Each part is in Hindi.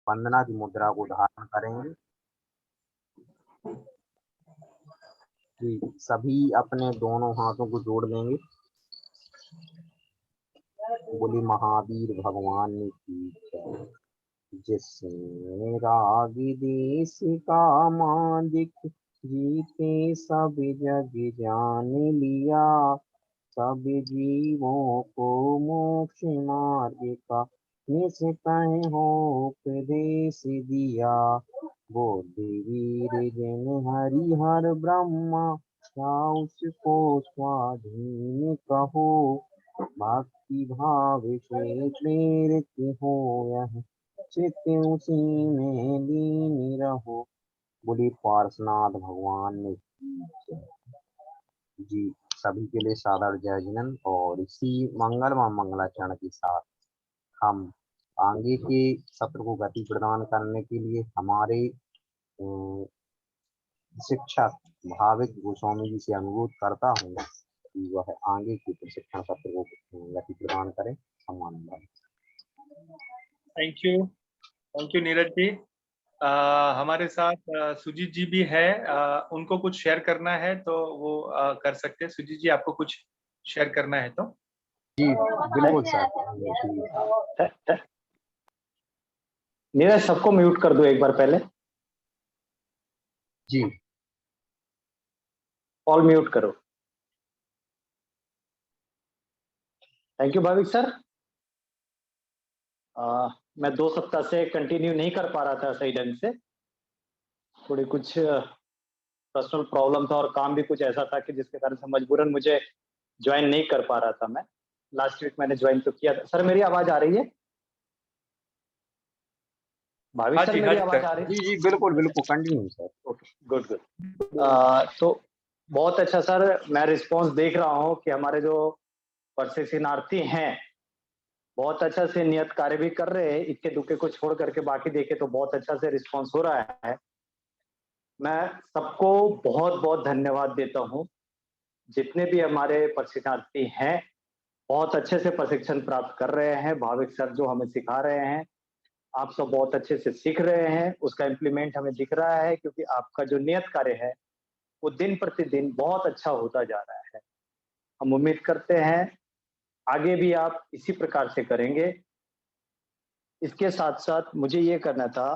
वंदना की मुद्रा को धारण करेंगे। जी, सभी अपने दोनों हाथों को जोड़ देंगे। बोली महावीर भगवान की जय। जिसने राग देश का मालिक जीते सब जग जान लिया, सब जीवों को मोक्ष मार्ग का निश्चय हो उपदेश दिया। बुद्धिवीर जिन हरिहर ब्रह्मा, क्या उसको स्वाधीन कहो। भक्ति भाव से प्रेरित हो यह चित्त उसी में लीन रहो। बोली पार्श्वनाथ भगवान की जय। जी, सभी के लिए सादर जय जिनन। और इसी मंगलमय मंगलाचरण के साथ हम आगे के सत्र को गति प्रदान करने के लिए हमारे शिक्षक भाविक गोस्वामी जी से अनुरोध करता हूँ कि वह आगे के प्रशिक्षण सत्र को गति प्रदान करें। सम्मान। Thank you Neeraj ji. हमारे साथ सुजीत जी भी है, उनको कुछ शेयर करना है तो वो कर सकते हैं। सुजीत जी, आपको कुछ शेयर करना है तो? जी बिल्कुल सर। नीरज, सबको म्यूट कर दो एक बार पहले। जी, ऑल म्यूट करो। Thank you Bhavik sir. मैं 2 सप्ताह से कंटिन्यू नहीं कर पा रहा था सही ढंग से, थोड़ी कुछ पर्सनल प्रॉब्लम था और काम भी कुछ ऐसा था कि जिसके कारण से मजबूरन मुझे ज्वाइन नहीं कर पा रहा था। मैं लास्ट वीक मैंने ज्वाइन तो किया था। सर मेरी आवाज आ रही है? भाविक सर मेरी आवाज आ रही है? जी बिल्कुल बिल्कुल, continue sir. Okay, good good. तो बहुत अच्छा सर, मैं रिस्पांस देख रहा हूँ कि हमारे जो प्रशिक्षणार्थी हैं बहुत अच्छा से नियत कार्य भी कर रहे हैं। इक्के दुक्के को छोड़ करके बाकी देखे तो बहुत अच्छा से रिस्पांस हो रहा है। मैं सबको बहुत बहुत धन्यवाद देता हूँ। जितने भी हमारे प्रशिक्षणार्थी हैं बहुत अच्छे से प्रशिक्षण प्राप्त कर रहे हैं। भाविक सर जो हमें सिखा रहे हैं, आप सब बहुत अच्छे से सीख रहे हैं, उसका इम्प्लीमेंट हमें दिख रहा है, क्योंकि आपका जो नियत कार्य है वो दिन प्रतिदिन बहुत अच्छा होता जा रहा है। हम उम्मीद करते हैं आगे भी आप इसी प्रकार से करेंगे। इसके साथ साथ मुझे ये करना था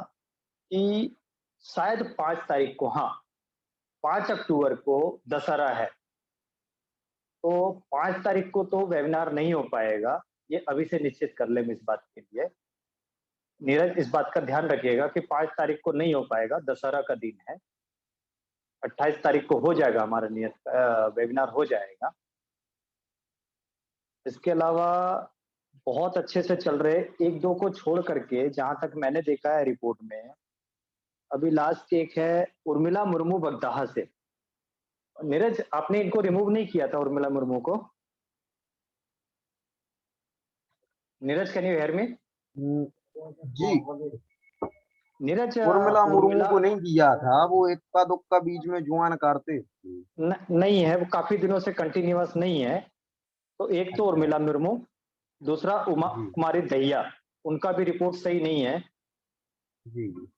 कि शायद 5 तारीख को, हाँ 5 अक्टूबर को दशहरा है, तो 5 तारीख को तो वेबिनार नहीं हो पाएगा। ये अभी से निश्चित कर लें इस बात के लिए। नीरज इस बात का ध्यान रखिएगा कि 5 तारीख को नहीं हो पाएगा, दशहरा का दिन है। 28 तारीख को हो जाएगा हमारा नियत वेबिनार हो जाएगा। इसके अलावा बहुत अच्छे से चल रहे 1-2 को छोड़ करके, जहां तक मैंने देखा है रिपोर्ट में, अभी लास्ट एक है उर्मिला मुर्मू बगदाहा से। नीरज आपने इनको रिमूव नहीं किया था, उर्मिला मुर्मू को? Neeraj can you hear me? जी, नीरज उर्मिला मुर्मू को नहीं दिया था, वो इक्का दुक्का बीच में ज्वाइन करते नहीं है, वो काफी दिनों से कंटिन्यूअस नहीं है। तो एक तो उर्मिला मुर्मू, दूसरा उमा कुमारी दहिया, उनका भी रिपोर्ट सही नहीं है जी,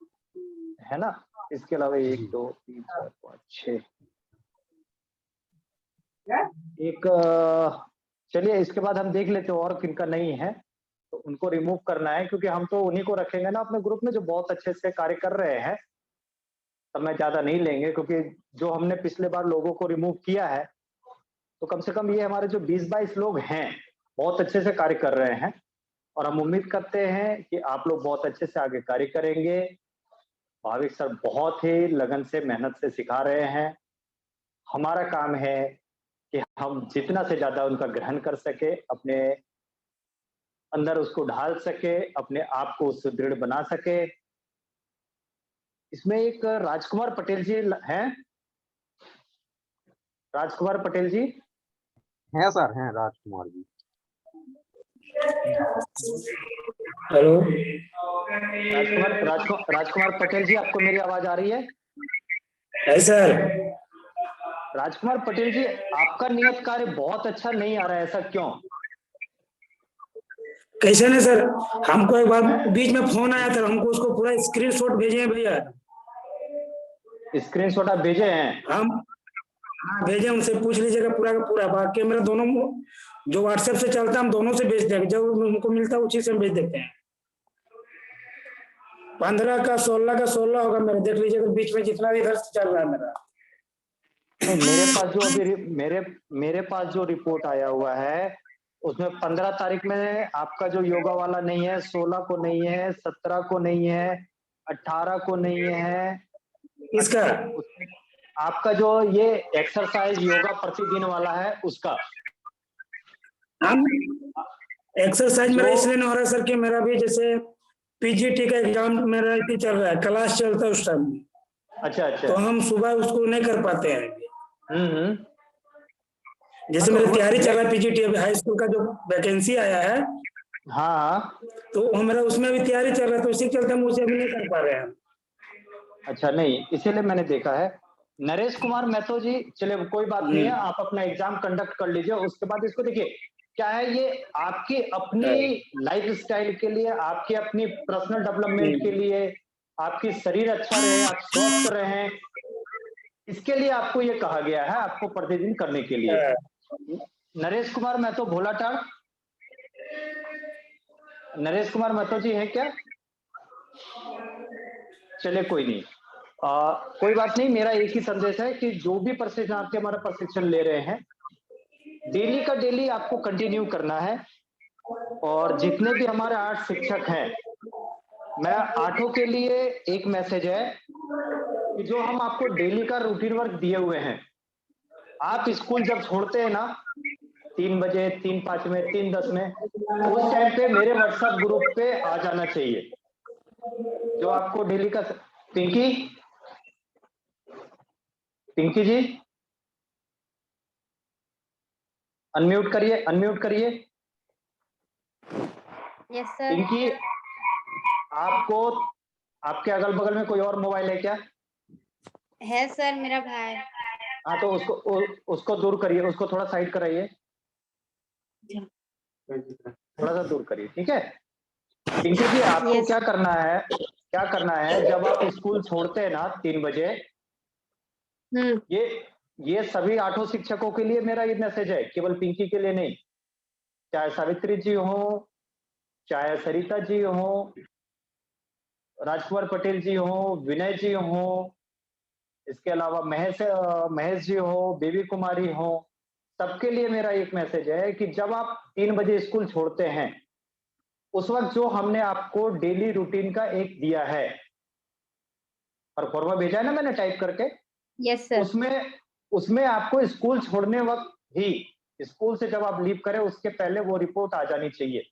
है ना? इसके अलावा 1 2 3 4 5 6 एक, चलिए इसके बाद हम देख लेते हैं और किनका नहीं है तो उनको रिमूव करना है, क्योंकि हम तो उन्हीं को रखेंगे ना अपने ग्रुप में जो बहुत अच्छे से कार्य कर रहे हैं। समय ज्यादा नहीं लेंगे, क्योंकि जो हमने पिछले बार लोगों को रिमूव किया है तो कम से कम ये हमारे जो 20-22 लोग हैं बहुत अच्छे से कार्य कर रहे हैं, और हम उम्मीद करते हैं कि आप लोग बहुत अच्छे से आगे कार्य करेंगे। भाविक सर बहुत ही लगन से मेहनत से सिखा रहे हैं। हमारा काम है कि हम जितना से ज्यादा उनका ग्रहण कर सके, अपने अंदर उसको ढाल सके, अपने आप को सुदृढ़ बना सके। इसमें एक राजकुमार पटेल जी हैं। राजकुमार पटेल जी हैं सर, हैं राजकुमार जी। हेलो राजकुमार पटेल जी, आपको मेरी आवाज आ रही है? है सर। राजकुमार पटेल जी, आपका नियत कार्य बहुत अच्छा नहीं आ रहा है, ऐसा क्यों? कैसे नहीं सर, हमको एक बार बीच में फोन आया था, हमको उसको पूरा स्क्रीनशॉट भेजे हैं भैया। स्क्रीनशॉट आप भेजे हैं? हम हाँ भेजे, उनसे पूछ लीजिएगा पूरा का पूरा। बाकी मेरा दोनों जो व्हाट्सएप से चलता है हम दोनों से भेज देंगे, जब उनको मिलता है उसी से हम भेज देते हैं। 15 का 16 का 16 होगा मेरा, देख लीजिएगा बीच में जितना भी इधर से चल रहा है मेरा। नहीं, मेरे पास जो अभी मेरे पास जो रिपोर्ट आया हुआ है उसमें 15 तारीख में आपका जो योगा वाला नहीं है, 16 को नहीं है, 17 को नहीं है, 18 को नहीं है। इसका आपका जो ये एक्सरसाइज योगा प्रतिदिन वाला है उसका हम एक्सरसाइज मेरा जो इसलिए नहीं हो रहा है सर कि मेरा भी जैसे पीजीटी का एग्जाम मेरा इतनी चल रहा है, क्लास चलता है उस टाइम। अच्छा अच्छा, तो हम सुबह उसको नहीं कर पाते हैं। जैसे तो मेरी तैयारी चल रहा है पीजीटी, अभी हाई स्कूल का जो वैकेंसी आया है, हाँ, तो हमारा उसमें भी तैयारी चल रहा है, तो इसी के चलते हम उसे अभी नहीं कर पा रहे हैं। अच्छा, नहीं इसीलिए मैंने देखा है। नरेश कुमार महतो जी, चलिए कोई बात नहीं है, आप अपना एग्जाम कंडक्ट कर लीजिए। उसके बाद इसको देखिए क्या है, ये आपकी अपनी लाइफ स्टाइल के लिए, आपकी अपनी पर्सनल डेवलपमेंट के लिए, आपकी शरीर अच्छा रहे, आप स्वस्थ रहें, इसके लिए आपको ये कहा गया है, आपको प्रतिदिन करने के लिए। नरेश कुमार महतो भोलाटाड़, नरेश कुमार महतो जी है क्या? चलिए कोई नहीं, कोई बात नहीं। मेरा एक ही संदेश है कि जो भी प्रशिक्षणार्थी हमारा प्रशिक्षण ले रहे हैं, डेली का डेली आपको कंटिन्यू करना है। और जितने भी हमारे 8 शिक्षक हैं, मैं 8 के लिए एक मैसेज है कि जो हम आपको डेली का रूटीन वर्क दिए हुए हैं, आप स्कूल जब छोड़ते हैं ना 3 बजे, 3:05 में, 3:10 में, उस टाइम पे मेरे व्हाट्सएप ग्रुप पे आ जाना चाहिए। जो आपको डेली का पिंकी जी अनम्यूट करिए, अनम्यूट करिए। Yes sir. पिंकी, आपको आपके अगल बगल में कोई और मोबाइल है क्या? है सर, मेरा भाई। हाँ, तो उसको दूर करिए, उसको थोड़ा साइड कराइए, थोड़ा सा दूर करिए, ठीक है? पिंकी जी, आपको क्या करना है, जब आप स्कूल छोड़ते हैं ना 3 बजे, ये सभी 8 शिक्षकों के लिए मेरा ये मैसेज है, केवल पिंकी के लिए नहीं। चाहे सावित्री जी हो, चाहे सरिता जी हो, राजकुमार पटेल जी हो, विनय जी हो, इसके अलावा महेश जी हो, बेबी कुमारी हो, सबके लिए मेरा एक मैसेज है कि जब आप 3 बजे स्कूल छोड़ते हैं, उस वक्त जो हमने आपको डेली रूटीन का एक दिया है, और फॉर्मा भेजा है ना मैंने टाइप करके, यस सर। उसमें आपको स्कूल छोड़ने वक्त ही, स्कूल से जब आप लीव करें उसके पहले वो रिपोर्ट आ जानी चाहिए।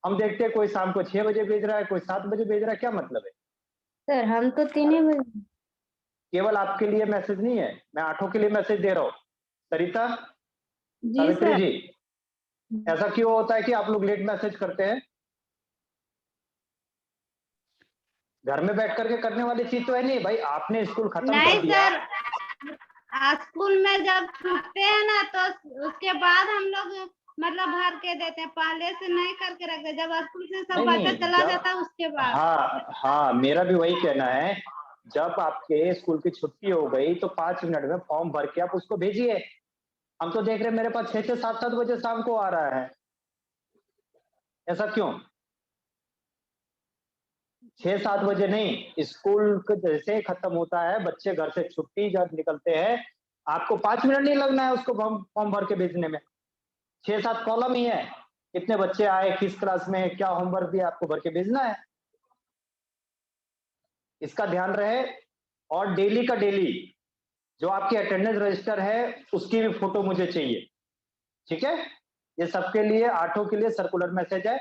हम देखते हैं कोई शाम को 6 बजे भेज रहा है, कोई 7 बजे भेज रहा है, क्या मतलब है? सर हम तो 3 बजे। केवल आपके लिए मैसेज नहीं है, मैं 8 के लिए मैसेज दे रहा हूँ। सरिता, जी सावित्री सर। जी, ऐसा क्यों होता है कि आप लोग लेट मैसेज करते हैं? घर में बैठ करके करने वाली चीज तो है नहीं भाई, आपने स्कूल खत्म कर दिया। नहीं सर, स्कूल में जब छूटते हैं ना तो उसके बाद हम लोग मतलब भर के देते हैं, पहले से नहीं करके रखते। जब स्कूल से सब बच्चा चला जाता है उसके बाद। हाँ, मेरा भी वही कहना है। जब आपके स्कूल की छुट्टी हो गई तो 5 मिनट में फॉर्म भर के आप उसको भेजिए। हम तो देख रहे हैं मेरे पास 6 से 7 बजे शाम को आ रहा है, ऐसा क्यों? 6-7 बजे नहीं, स्कूल जैसे खत्म होता है, बच्चे घर से छुट्टी जब निकलते हैं, आपको 5 मिनट नहीं लगना है उसको फॉर्म भर के भेजने में। 6-7 कॉलम ही है, कितने बच्चे आए, किस क्लास में, क्या होमवर्क दिया, आपको भर के भेजना है। इसका ध्यान रहे। और डेली का डेली जो आपकी अटेंडेंस रजिस्टर है उसकी भी फोटो मुझे चाहिए, ठीक है? ये सबके लिए 8 के लिए सर्कुलर मैसेज है।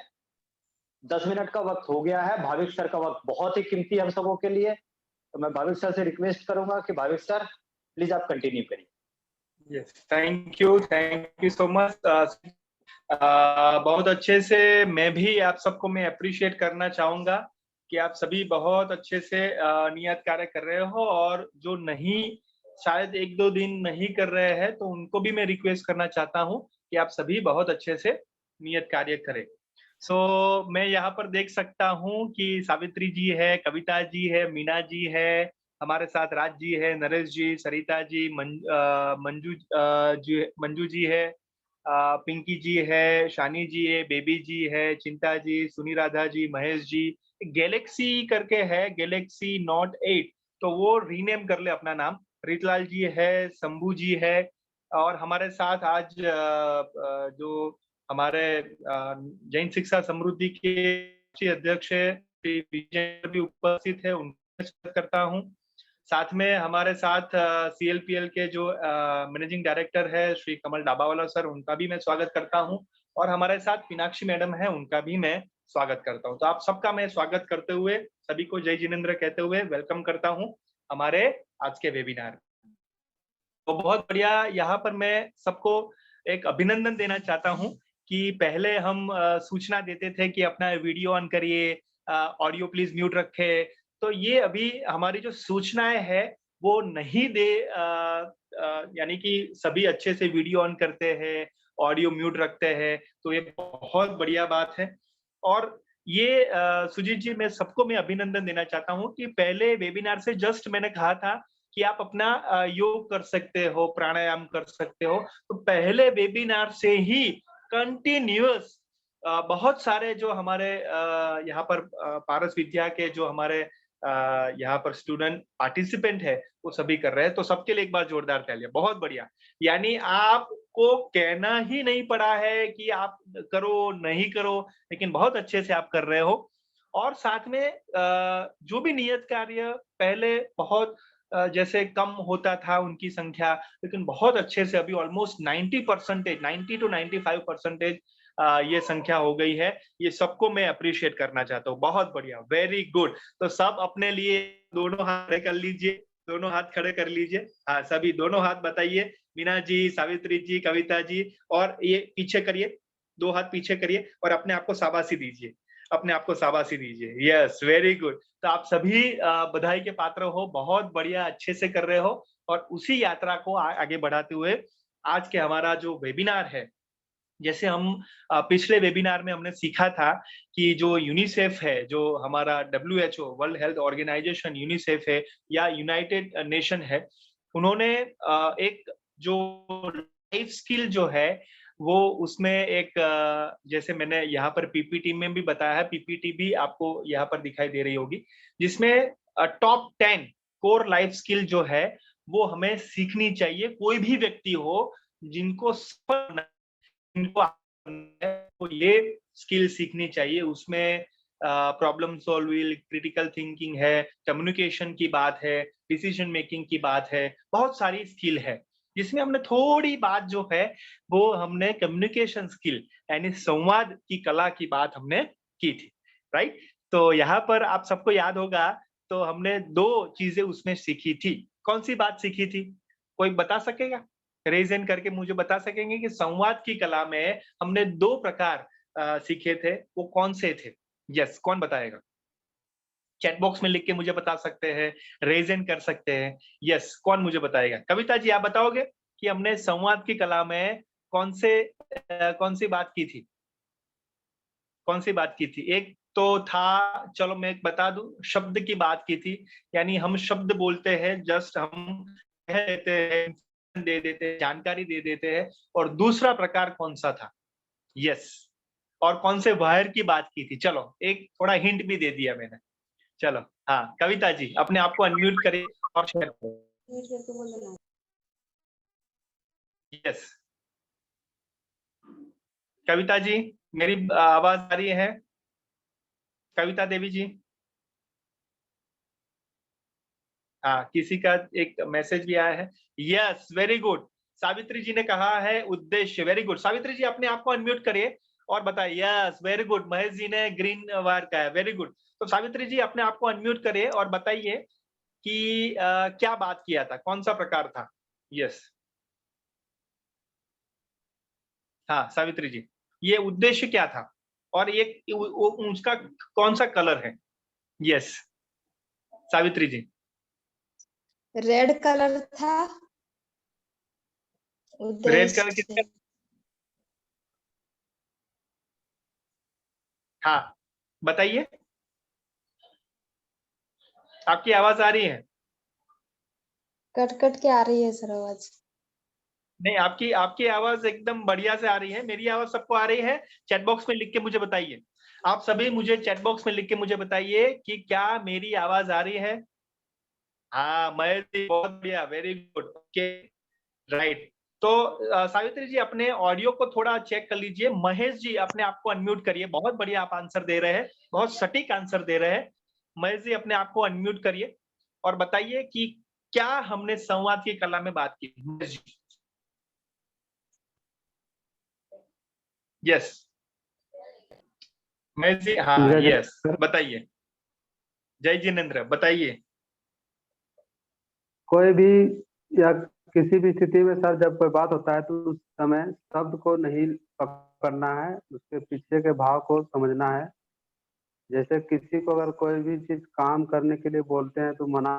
10 मिनट का वक्त हो गया है, भाविक सर का वक्त बहुत ही कीमती है हम सबों के लिए, तो मैं भाविक सर से रिक्वेस्ट करूंगा कि भाविक सर प्लीज आप कंटिन्यू करिए। Yes, thank you so much. बहुत अच्छे से मैं भी आप सबको मैं अप्रिशिएट करना चाहूंगा कि आप सभी बहुत अच्छे से नियत कार्य कर रहे हो, और जो नहीं शायद 1-2 दिन नहीं कर रहे हैं तो उनको भी मैं रिक्वेस्ट करना चाहता हूं कि आप सभी बहुत अच्छे से नियत कार्य करें। सो मैं यहाँ पर देख सकता हूँ कि सावित्री जी है, कविता जी है, मीना जी है, हमारे साथ राज जी है, नरेश जी, सरिता जी, मंजू जी है, पिंकी जी है, शानी जी है, बेबी जी है, चिंता जी, सुनी राधा जी, महेश जी, गैलेक्सी करके है, गैलेक्सी नोट 8, तो वो रीनेम कर ले अपना नाम। रीतलाल जी है, शंभू जी है, और हमारे साथ आज जो हमारे जैन शिक्षा समृद्धि के अध्यक्ष श्री विजय भी उपस्थित है, उनका स्वागत करता हूँ। साथ में हमारे साथ CLPL के जो मैनेजिंग डायरेक्टर है श्री कमल डाबावाला सर, उनका भी मैं स्वागत करता हूँ, और हमारे साथ मीनाक्षी मैडम है, उनका भी मैं स्वागत करता हूँ। तो आप सबका मैं स्वागत करते हुए, सभी को जय जिनेंद्र कहते हुए वेलकम करता हूँ हमारे आज के वेबिनार। तो बहुत बढ़िया, यहाँ पर मैं सबको एक अभिनंदन देना चाहता हूँ कि पहले हम सूचना देते थे कि अपना वीडियो ऑन करिए, ऑडियो प्लीज म्यूट रखे, तो ये अभी हमारी जो सूचनाएं है वो नहीं दे, यानी कि सभी अच्छे से वीडियो ऑन करते हैं, ऑडियो म्यूट रखते हैं, तो ये बहुत बढ़िया बात है। और ये सुजीत जी, मैं सबको मैं अभिनंदन देना चाहता हूँ कि पहले वेबिनार से जस्ट मैंने कहा था कि आप अपना योग कर सकते हो, प्राणायाम कर सकते हो, तो पहले वेबिनार से ही कंटिन्यूअस बहुत सारे जो हमारे यहाँ पर पारस विद्या के जो हमारे यहाँ पर स्टूडेंट पार्टिसिपेंट है वो सभी कर रहे हैं, तो सबके लिए एक बार जोरदार तालियां। बहुत बढ़िया, यानी आपको कहना ही नहीं पड़ा है कि आप करो नहीं करो, लेकिन बहुत अच्छे से आप कर रहे हो। और साथ में जो भी नियत कार्य पहले बहुत जैसे कम होता था उनकी संख्या, लेकिन बहुत अच्छे से अभी ऑलमोस्ट 90 to 95% ये संख्या हो गई है। ये सबको मैं अप्रिशिएट करना चाहता हूँ। बहुत बढ़िया, वेरी गुड। तो सब अपने लिए दोनों हाथ खड़े कर लीजिए, दोनों हाथ खड़े कर लीजिए। हाँ, सभी दोनों हाथ बताइए, मीना जी, सावित्री जी, कविता जी, और ये पीछे करिए, 2 हाथ पीछे करिए और अपने आप को शाबाशी दीजिए, अपने आप को शाबाशी दीजिए। Yes, very good. तो आप सभी बधाई के पात्र हो, बहुत बढ़िया, अच्छे से कर रहे हो, और उसी यात्रा को आगे बढ़ाते हुए आज के हमारा जो वेबिनार है, जैसे हम पिछले वेबिनार में हमने सीखा था कि जो यूनिसेफ है, जो हमारा WHO world health organization UNICEF है या यूनाइटेड नेशन है, उन्होंने एक जो लाइफ स्किल जो है वो उसमें एक जैसे मैंने यहाँ पर पीपीटी में भी बताया है, पीपीटी भी आपको यहाँ पर दिखाई दे रही होगी, जिसमें टॉप 10 कोर लाइफ स्किल जो है वो हमें सीखनी चाहिए। कोई भी व्यक्ति हो जिनको तो ये स्किल सीखनी चाहिए। उसमें प्रॉब्लम सॉल्विंग, क्रिटिकल थिंकिंग है, कम्युनिकेशन की बात है, डिसीजन मेकिंग की बात है, बहुत सारी स्किल है, जिसमें हमने थोड़ी बात जो है वो हमने कम्युनिकेशन स्किल यानी संवाद की कला की बात हमने की थी, राइट। तो यहाँ पर आप सबको याद होगा, तो हमने 2 चीजें उसमें सीखी थी। कौन सी बात सीखी थी, कोई बता सकेगा? रेज हैंड करके मुझे बता सकेंगे कि संवाद की कला में हमने 2 प्रकार सीखे थे, वो कौन से थे? यस, कौन बताएगा? चैट बॉक्स में लिख के मुझे बता सकते हैं, रेज हैंड कर सकते हैं। यस, कौन मुझे बताएगा? कविता जी, आप बताओगे कि हमने संवाद की कला में कौन सी बात की थी? कौन सी बात की थी? एक तो था, चलो मैं बता दूं, शब्द की बात की थी, यानी हम शब्द बोलते हैं, जस्ट हम कह देते हैं, दे देते हैं, जानकारी दे देते हैं। और दूसरा प्रकार कौन सा था? यस, और कौन से वायर की बात की थी? चलो एक थोड़ा हिंट भी दे दिया मैंने। चलो हाँ, कविता जी अपने आप को अनम्यूट करिए और शेयर करें। यस, कविता जी, मेरी आवाज आ रही है? कविता देवी जी? हाँ, किसी का एक मैसेज भी आया है। Yes, very good. Savitri ji ने कहा है उद्देश्य, वेरी गुड। सावित्री जी अपने आप को अनम्यूट करिए और बताइए। Yes, very good. Mahesh ji ने ग्रीन वायर का है, वेरी गुड। तो सावित्री जी अपने आप को अनम्यूट करिए और बताइए कि क्या बात किया था, कौन सा प्रकार था? यस, हाँ सावित्री जी, ये उद्देश्य क्या था और ये उसका कौन सा कलर है? यस, सावित्री जी। रेड कलर था। रेड कलर किसका? हाँ बताइए, आपकी आवाज आ रही है? कट कट के आ रही है सर आवाज। नहीं, आपकी आपकी आवाज एकदम बढ़िया से आ रही है। मेरी आवाज सबको आ रही है? चैट बॉक्स में लिख के मुझे बताइए। आप सभी मुझे चैट बॉक्स में लिख के मुझे बताइए कि क्या मेरी आवाज आ रही है। हाँ महेश जी, बहुत बढ़िया, वेरी गुड, ओके राइट। तो सावित्री जी अपने ऑडियो को थोड़ा चेक कर लीजिए। महेश जी अपने आप को अनम्यूट करिए। बहुत बढ़िया आप आंसर दे रहे हैं, बहुत सटीक आंसर दे रहे हैं। महेश जी अपने आप को अनम्यूट करिए और बताइए कि क्या हमने संवाद की कला में बात की। महेश जी, यस महेश जी, हाँ जय यस बताइए। जय जिनेन्द्र बताइए। कोई भी या किसी भी स्थिति में सर जब कोई बात होता है तो उस समय शब्द को नहीं पकड़ना है, उसके पीछे के भाव को समझना है। जैसे किसी को अगर कोई भी चीज काम करने के लिए बोलते हैं तो मना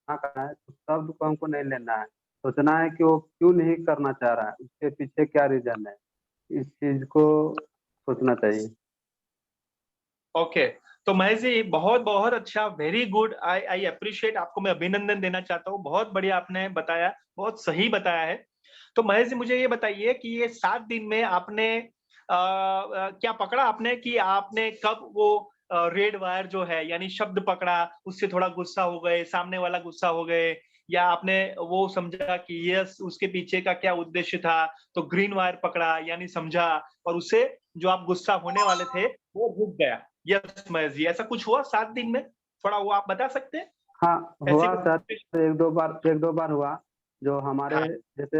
करना है, तो शब्द को हमको नहीं लेना है, सोचना है कि वो क्यों नहीं करना चाह रहा है, उसके पीछे क्या रीजन है, इस चीज को सोचना चाहिए। ओके तो महेश जी बहुत बहुत अच्छा, very good, I I appreciate, आपको मैं अभिनंदन देना चाहता हूँ। बहुत बढ़िया आपने बताया, बहुत सही बताया है। तो महेश जी मुझे ये बताइए कि ये 7 दिन में आपने क्या पकड़ा आपने कि आपने कब वो रेड वायर जो है यानी शब्द पकड़ा, उससे थोड़ा गुस्सा हो गए, सामने वाला गुस्सा हो गए, या आपने वो समझा कि यस उसके पीछे का क्या उद्देश्य था, तो ग्रीन वायर पकड़ा यानी समझा, और उससे जो आप गुस्सा होने वाले थे वो रुक गया। यस महेश जी, ऐसा कुछ हुआ 7 दिन में? थोड़ा वो आप बता सकते हैं? हाँ ऐसी हुआ कुछ सर, एक दो बार हुआ। जो हमारे हाँ जैसे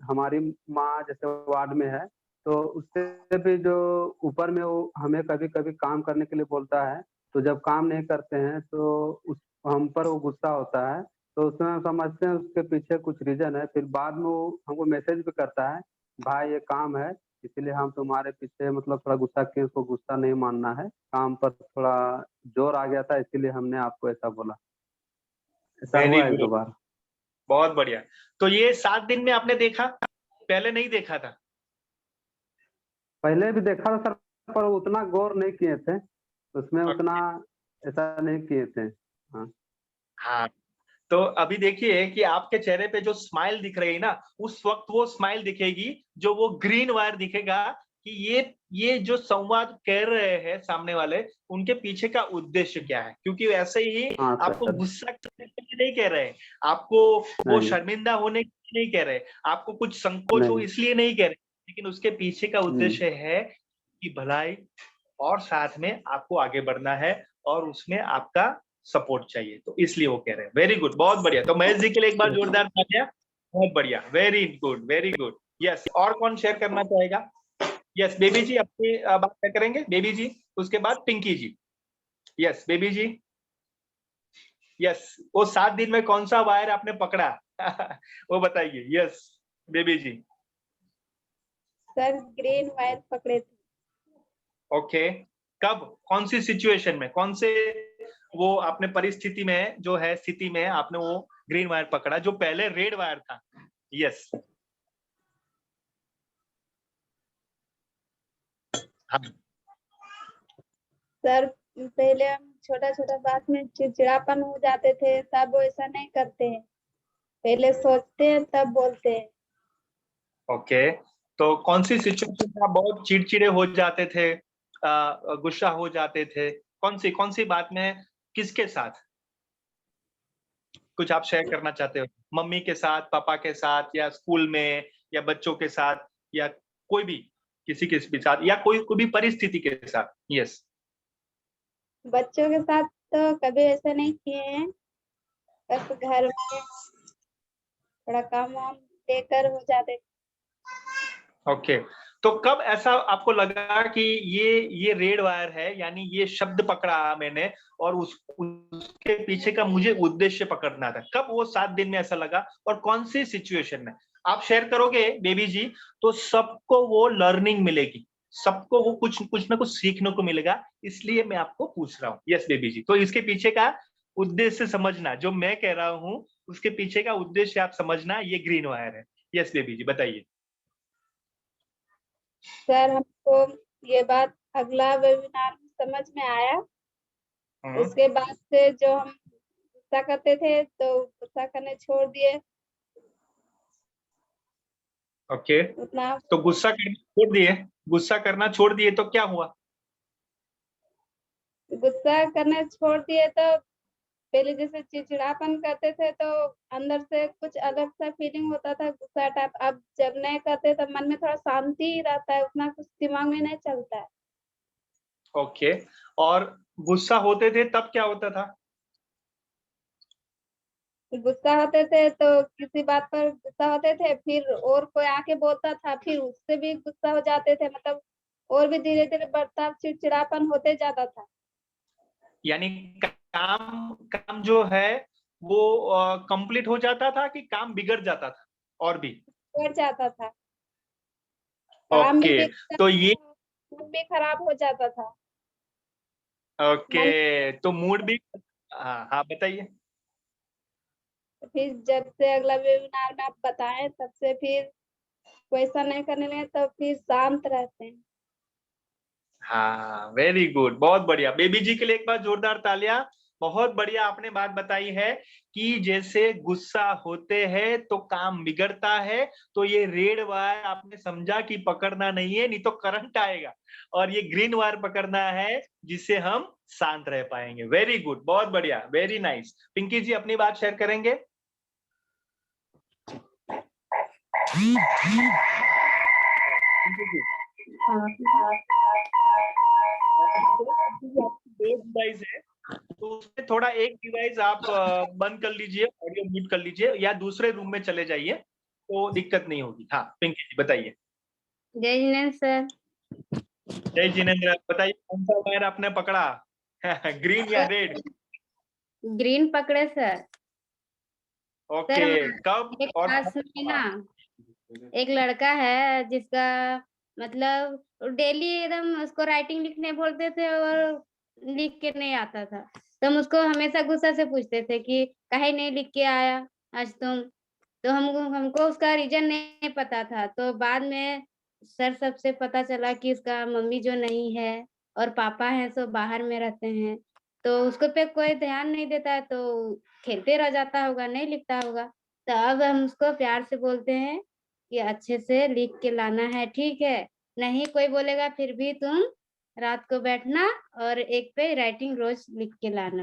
हमारी माँ जैसे वार्ड में है, तो उससे भी जो ऊपर में वो हमें कभी कभी काम करने के लिए बोलता है, तो जब काम नहीं करते हैं तो उस हम पर वो गुस्सा होता है। तो उसमें हम समझते हैं उसके पीछे कुछ रीजन है, फिर बाद में वो हमको मैसेज भी करता है, भाई ये काम है इसीलिए हम तुम्हारे पीछे मतलब थोड़ा गुस्सा किए, उसको गुस्सा नहीं मानना है, काम पर थोड़ा जोर आ गया था इसीलिए हमने आपको ऐसा बोला। ऐसा वेरी हुआ एक दो गुड, बार। बहुत बढ़िया। तो ये 7 दिन में आपने देखा, पहले नहीं देखा था? पहले भी देखा था सर, पर उतना गौर नहीं किए थे, उसमें उतना ओके, ऐसा नहीं किए थे। हाँ हाँ तो अभी देखिए कि आपके चेहरे पे जो स्माइल दिख रही है ना, उस वक्त वो स्माइल दिखेगी जो वो ग्रीन वायर दिखेगा कि ये जो संवाद कह रहे हैं सामने वाले, उनके पीछे का उद्देश्य क्या है। क्योंकि वैसे ही हाँ आपको सर। गुस्सा करने के लिए नहीं कह रहे, आपको वो नहीं शर्मिंदा होने के लिए नहीं कह रहे, आपको कुछ संकोच हो नहीं। इसलिए नहीं कह रहे, लेकिन उसके पीछे का हम्म, उद्देश्य है कि भलाई और साथ में आपको आगे बढ़ना है और उसमें आपका सपोर्ट चाहिए, तो इसलिए वो कह रहे हैं। वेरी गुड, बहुत बढ़िया। तो महेश जी के लिए एक बार जोरदार तालियां। बहुत बढ़िया, very good very good. Yes, और कौन शेयर करना चाहेगा? यस बेबी जी अपनी बात क्या करेंगे, बेबी जी, उसके बाद पिंकी जी। यस बेबी जी, यस वो 7 दिन में कौन सा वायर आपने पकड़ा वो बताइए। यस बेबी जी। सर ग्रीन वायर पकड़े थे। ओके, कब, कौन सी सिचुएशन में, कौन से वो आपने परिस्थिति में जो है स्थिति में आपने वो ग्रीन वायर पकड़ा जो पहले रेड वायर था? यस हाँ सर पहले हम छोटा छोटा बात में चिड़चिड़ापन हो जाते थे, तब वो ऐसा नहीं करते हैं, पहले सोचते हैं तब बोलते हैं। ओके, तो कौन सी सिचुएशन में आप बहुत चिड़चिड़े हो जाते थे, गुस्सा हो जाते थे, कौन सी बात में, किसके साथ? कुछ आप शेयर करना चाहते हो? मम्मी के साथ, पापा के साथ, या स्कूल में, या बच्चों के साथ, या कोई भी, किसी के भी साथ, या कोई भी परिस्थिति के साथ? यस बच्चों के साथ तो कभी ऐसा नहीं किए हैं, बस घर में थोड़ा काम वाम देकर हो जाते। ओके, तो कब ऐसा आपको लगा कि ये रेड वायर है, यानी ये शब्द पकड़ा मैंने और उसके पीछे का मुझे उद्देश्य पकड़ना था, कब वो 7 दिन में ऐसा लगा और कौन सी सिचुएशन में? आप शेयर करोगे बेबी जी तो सबको वो लर्निंग मिलेगी, सबको वो कुछ कुछ ना कुछ सीखने को मिलेगा, इसलिए मैं आपको पूछ रहा हूँ। यस बेबी जी, तो इसके पीछे का उद्देश्य समझना, जो मैं कह रहा हूँ उसके पीछे का उद्देश्य आप समझना, ये ग्रीन वायर है। यस बेबी जी बताइए। सर हमको ये बात अगला वेबिनार समझ में आया। हम्म, उसके बाद से जो हम गुस्सा करते थे तो गुस्सा करने छोड़ दिए। ओके, उतना तो गुस्सा करना छोड़ दिए, गुस्सा करना छोड़ दिए तो क्या हुआ? गुस्सा करना छोड़ दिए तो पहले जैसे चिड़चिड़ापन करते थे तो अंदर से कुछ अलग सा फीलिंग होता था गुस्सा टाइप। अब जब नहीं करते तो मन में थोड़ा शांति ही रहता है, उतना कुछ दिमाग में नहीं चलता है। ओके, और गुस्सा होते थे तब क्या होता था? गुस्सा होते थे तो किसी बात पर गुस्सा होते थे, फिर और कोई आके बोलता था, फिर उससे भी गुस्सा हो जाते थे। मतलब और भी धीरे धीरे बढ़ता चिड़चिड़ापन होते जाता था। यानी काम काम जो है वो कंप्लीट हो जाता था कि काम बिगड़ जाता था और भी? बढ़ जाता था, काम भी ओके, बिगड़ता तो ये था, मूड भी खराब हो जाता था। मन ओके, तो मूड भी, हाँ हाँ बताइए। फिर जब से अगला वेबिनार में आप बताएं तब से फिर वैसा नहीं करने लगे, तो फिर शांत रहते हैं। हाँ, वेरी गुड, बहुत बढ़िया। बेबी जी के लिए एक बार जोरदार तालियां। बहुत बढ़िया आपने बात बताई है कि जैसे गुस्सा होते हैं तो काम बिगड़ता है, तो ये रेड वायर आपने समझा कि पकड़ना नहीं है, नहीं तो करंट आएगा, और ये ग्रीन वायर पकड़ना है जिससे हम शांत रह पाएंगे। वेरी गुड, बहुत बढ़िया, वेरी नाइस। पिंकी जी अपनी बात शेयर करेंगे? पिंकी जी, दो डिवाइस है, तो उसमें थोड़ा एक डिवाइस आप बंद कर लीजिए, ऑडियो म्यूट कर लीजिए, या दूसरे रूम में चले जाइए तो दिक्कत नहीं होगी। हाँ पिंकी जी बताइए। जय जिनेन्द्र सर। जय जिनेन्द्र, बताइए कौन सा वायर आपने पकड़ा? ग्रीन या रेड? ग्रीन पकड़े सर। सर ओके, कब एक और बात कब? सुनिए ना, एक लड़का है जिसका मतलब डेली एकदम उसको राइटिंग लिखने बोलते थे और लिख के नहीं आता था, तो हम उसको हमेशा गुस्सा से पूछते थे कि काहे नहीं लिख के आया आज तुम। तो हमको उसका रीजन नहीं पता था, तो बाद में सर सबसे पता चला कि उसका मम्मी जो नहीं है और पापा है सो बाहर में रहते हैं, तो उसको पे कोई ध्यान नहीं देता है, तो खेलते रह जाता होगा, नहीं लिखता होगा। तो अब हम उसको प्यार से बोलते हैं कि अच्छे से लिख के लाना है, ठीक है? नहीं कोई बोलेगा फिर भी तुम रात को बैठना और एक पे राइटिंग रोज लिख के लाना।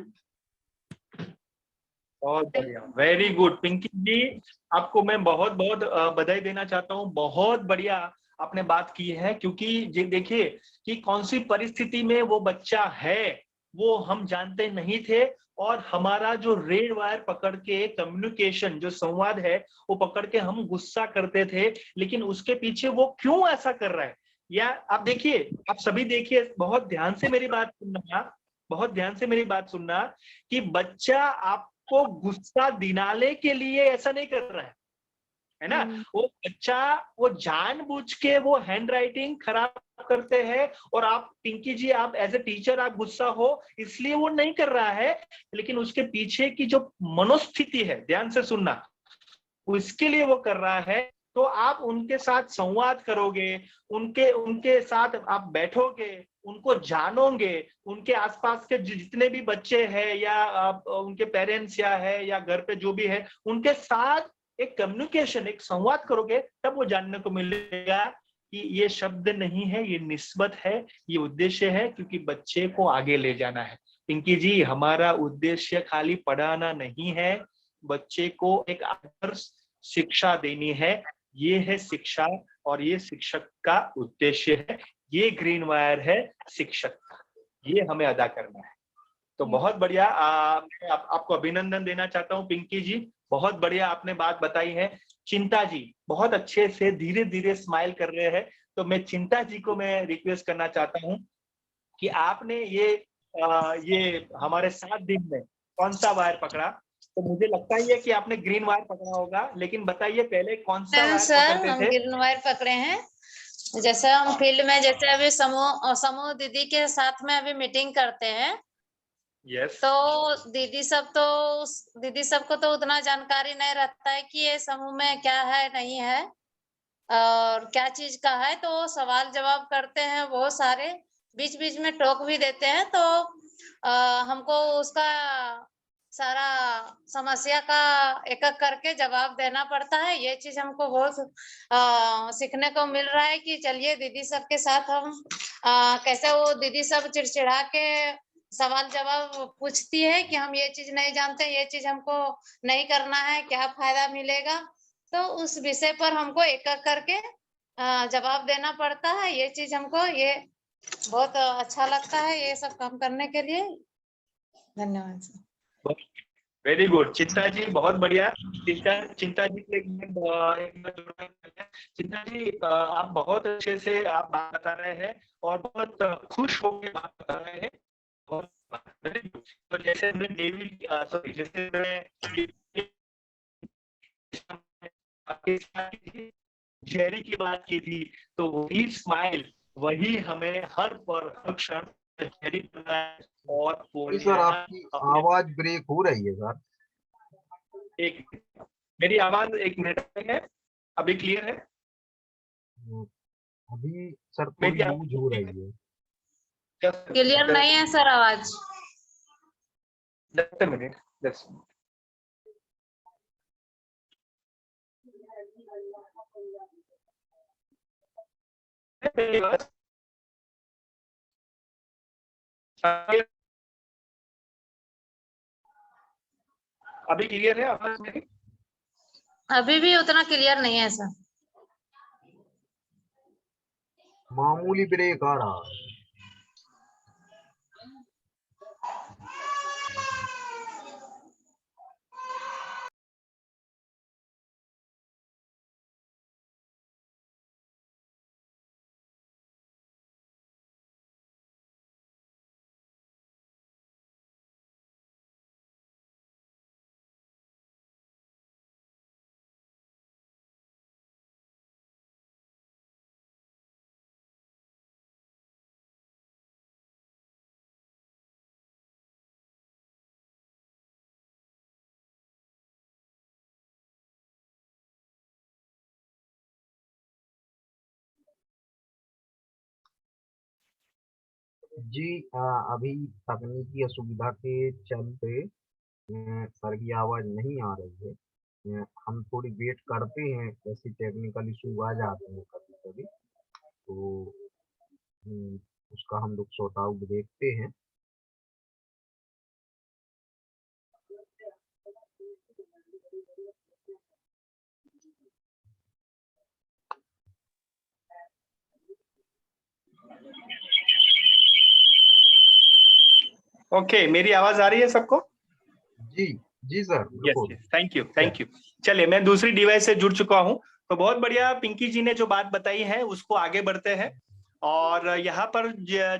बहुत बढ़िया, वेरी गुड पिंकी जी, आपको मैं बहुत बहुत बधाई देना चाहता हूँ। बहुत बढ़िया आपने बात की है, क्योंकि ये देखिए कि कौन सी परिस्थिति में वो बच्चा है वो हम जानते नहीं थे, और हमारा जो रेड वायर पकड़ के कम्युनिकेशन जो संवाद है वो पकड़ के हम गुस्सा करते थे, लेकिन उसके पीछे वो क्यों ऐसा कर रहा है। या आप देखिए, आप सभी देखिए, बहुत ध्यान से मेरी बात सुनना, बहुत ध्यान से मेरी बात सुनना, कि बच्चा आपको गुस्सा दिलाने के लिए ऐसा नहीं कर रहा है ना। वो बच्चा वो जानबूझ के वो हैंड राइटिंग खराब करते हैं, और आप पिंकी जी, आप एज ए टीचर आप गुस्सा हो इसलिए वो नहीं कर रहा है, लेकिन उसके पीछे की जो मनोस्थिति है, ध्यान से सुनना, उसके लिए वो कर रहा है। तो आप उनके साथ संवाद करोगे, उनके उनके साथ आप बैठोगे, उनको जानोगे, उनके आसपास के जितने भी बच्चे हैं या आप उनके पेरेंट्स या है या घर पे जो भी है, उनके साथ एक कम्युनिकेशन, एक संवाद करोगे, तब वो जानने को मिलेगा कि ये शब्द नहीं है, ये निस्बत है, ये उद्देश्य है, क्योंकि बच्चे को आगे ले जाना है। पिंकी जी, हमारा उद्देश्य खाली पढ़ाना नहीं है, बच्चे को एक आदर्श शिक्षा देनी है। ये है शिक्षा, और ये शिक्षक का उद्देश्य है। ये ग्रीन वायर है शिक्षक का, ये हमें अदा करना है। तो बहुत बढ़िया, मैं आपको अभिनंदन देना चाहता हूँ पिंकी जी, बहुत बढ़िया आपने बात बताई है। चिंता जी बहुत अच्छे से धीरे धीरे स्माइल कर रहे हैं, तो मैं चिंता जी को मैं रिक्वेस्ट करना चाहता हूँ कि आपने ये हमारे 7 दिन में कौन सा वायर पकड़ा। तो मुझे लगता ही है कि आपने ग्रीन वायर पकड़ा होगा, लेकिन बताइए पहले कौन सा वायर सर पकड़ते हम थे? ग्रीन वायर पकड़े हैं। जैसे हम फील्ड में जैसे अभी समूह दीदी के साथ में अभी मीटिंग करते हैं, यस, तो दीदी सबको तो उतना जानकारी नहीं रहता है कि ये समूह में क्या है नहीं है और क्या चीज का है, तो सवाल जवाब करते हैं बहुत सारे, बीच बीच में टोक भी देते हैं, तो हमको उसका सारा समस्या का एक एक करके जवाब देना पड़ता है। ये चीज हमको बहुत सीखने को मिल रहा है कि चलिए दीदी सब के साथ हम कैसे वो दीदी सब चिड़चिड़ा के सवाल जवाब पूछती है कि हम ये चीज नहीं जानते, ये चीज हमको नहीं करना है, क्या फायदा मिलेगा। तो उस विषय पर हमको एक एक करके जवाब देना पड़ता है। ये चीज हमको ये बहुत अच्छा लगता है ये सब काम करने के लिए। धन्यवाद सर। वेरी गुड चिंता जी, बहुत बढ़िया। चिंता जी से एक बार जुड़ना है। चिंता जी आप बहुत अच्छे से आप बात बता रहे हैं और बहुत खुश होकर बात बता रहे हैं। और वेरी गुड। तो जैसे मैं डेविड सॉरी जैसे मैं जेरी की बात की थी, तो वही स्माइल वही हमें हर पर हर क्षण जेरी और सर आपकी आवाज ब्रेक हो रही है सर। एक मेरी आवाज 1 मिनट में है, अभी क्लियर है? अभी सर थोड़ी लूज हो रही है। क्लियर नहीं है सर आवाज। 10 मिनट 10 मिनट। अभी क्लियर है आवाज मेरी? अभी भी उतना क्लियर नहीं है सर। मामूली ब्रेक आ रहा है। जी अभी तकनीकी असुविधा के चलते सर की आवाज नहीं आ रही है। हम थोड़ी वेट करते हैं, ऐसे टेक्निकल इशू आ जाते हैं कभी कभी, तो उसका हम लोग सॉर्ट आउट देखते हैं। ओके मेरी आवाज आ रही है सबको? जी जी सर बिल्कुल। Thank you. चलिए मैं दूसरी डिवाइस से जुड़ चुका हूँ, तो बहुत बढ़िया पिंकी जी ने जो बात बताई है उसको आगे बढ़ते हैं। और यहाँ पर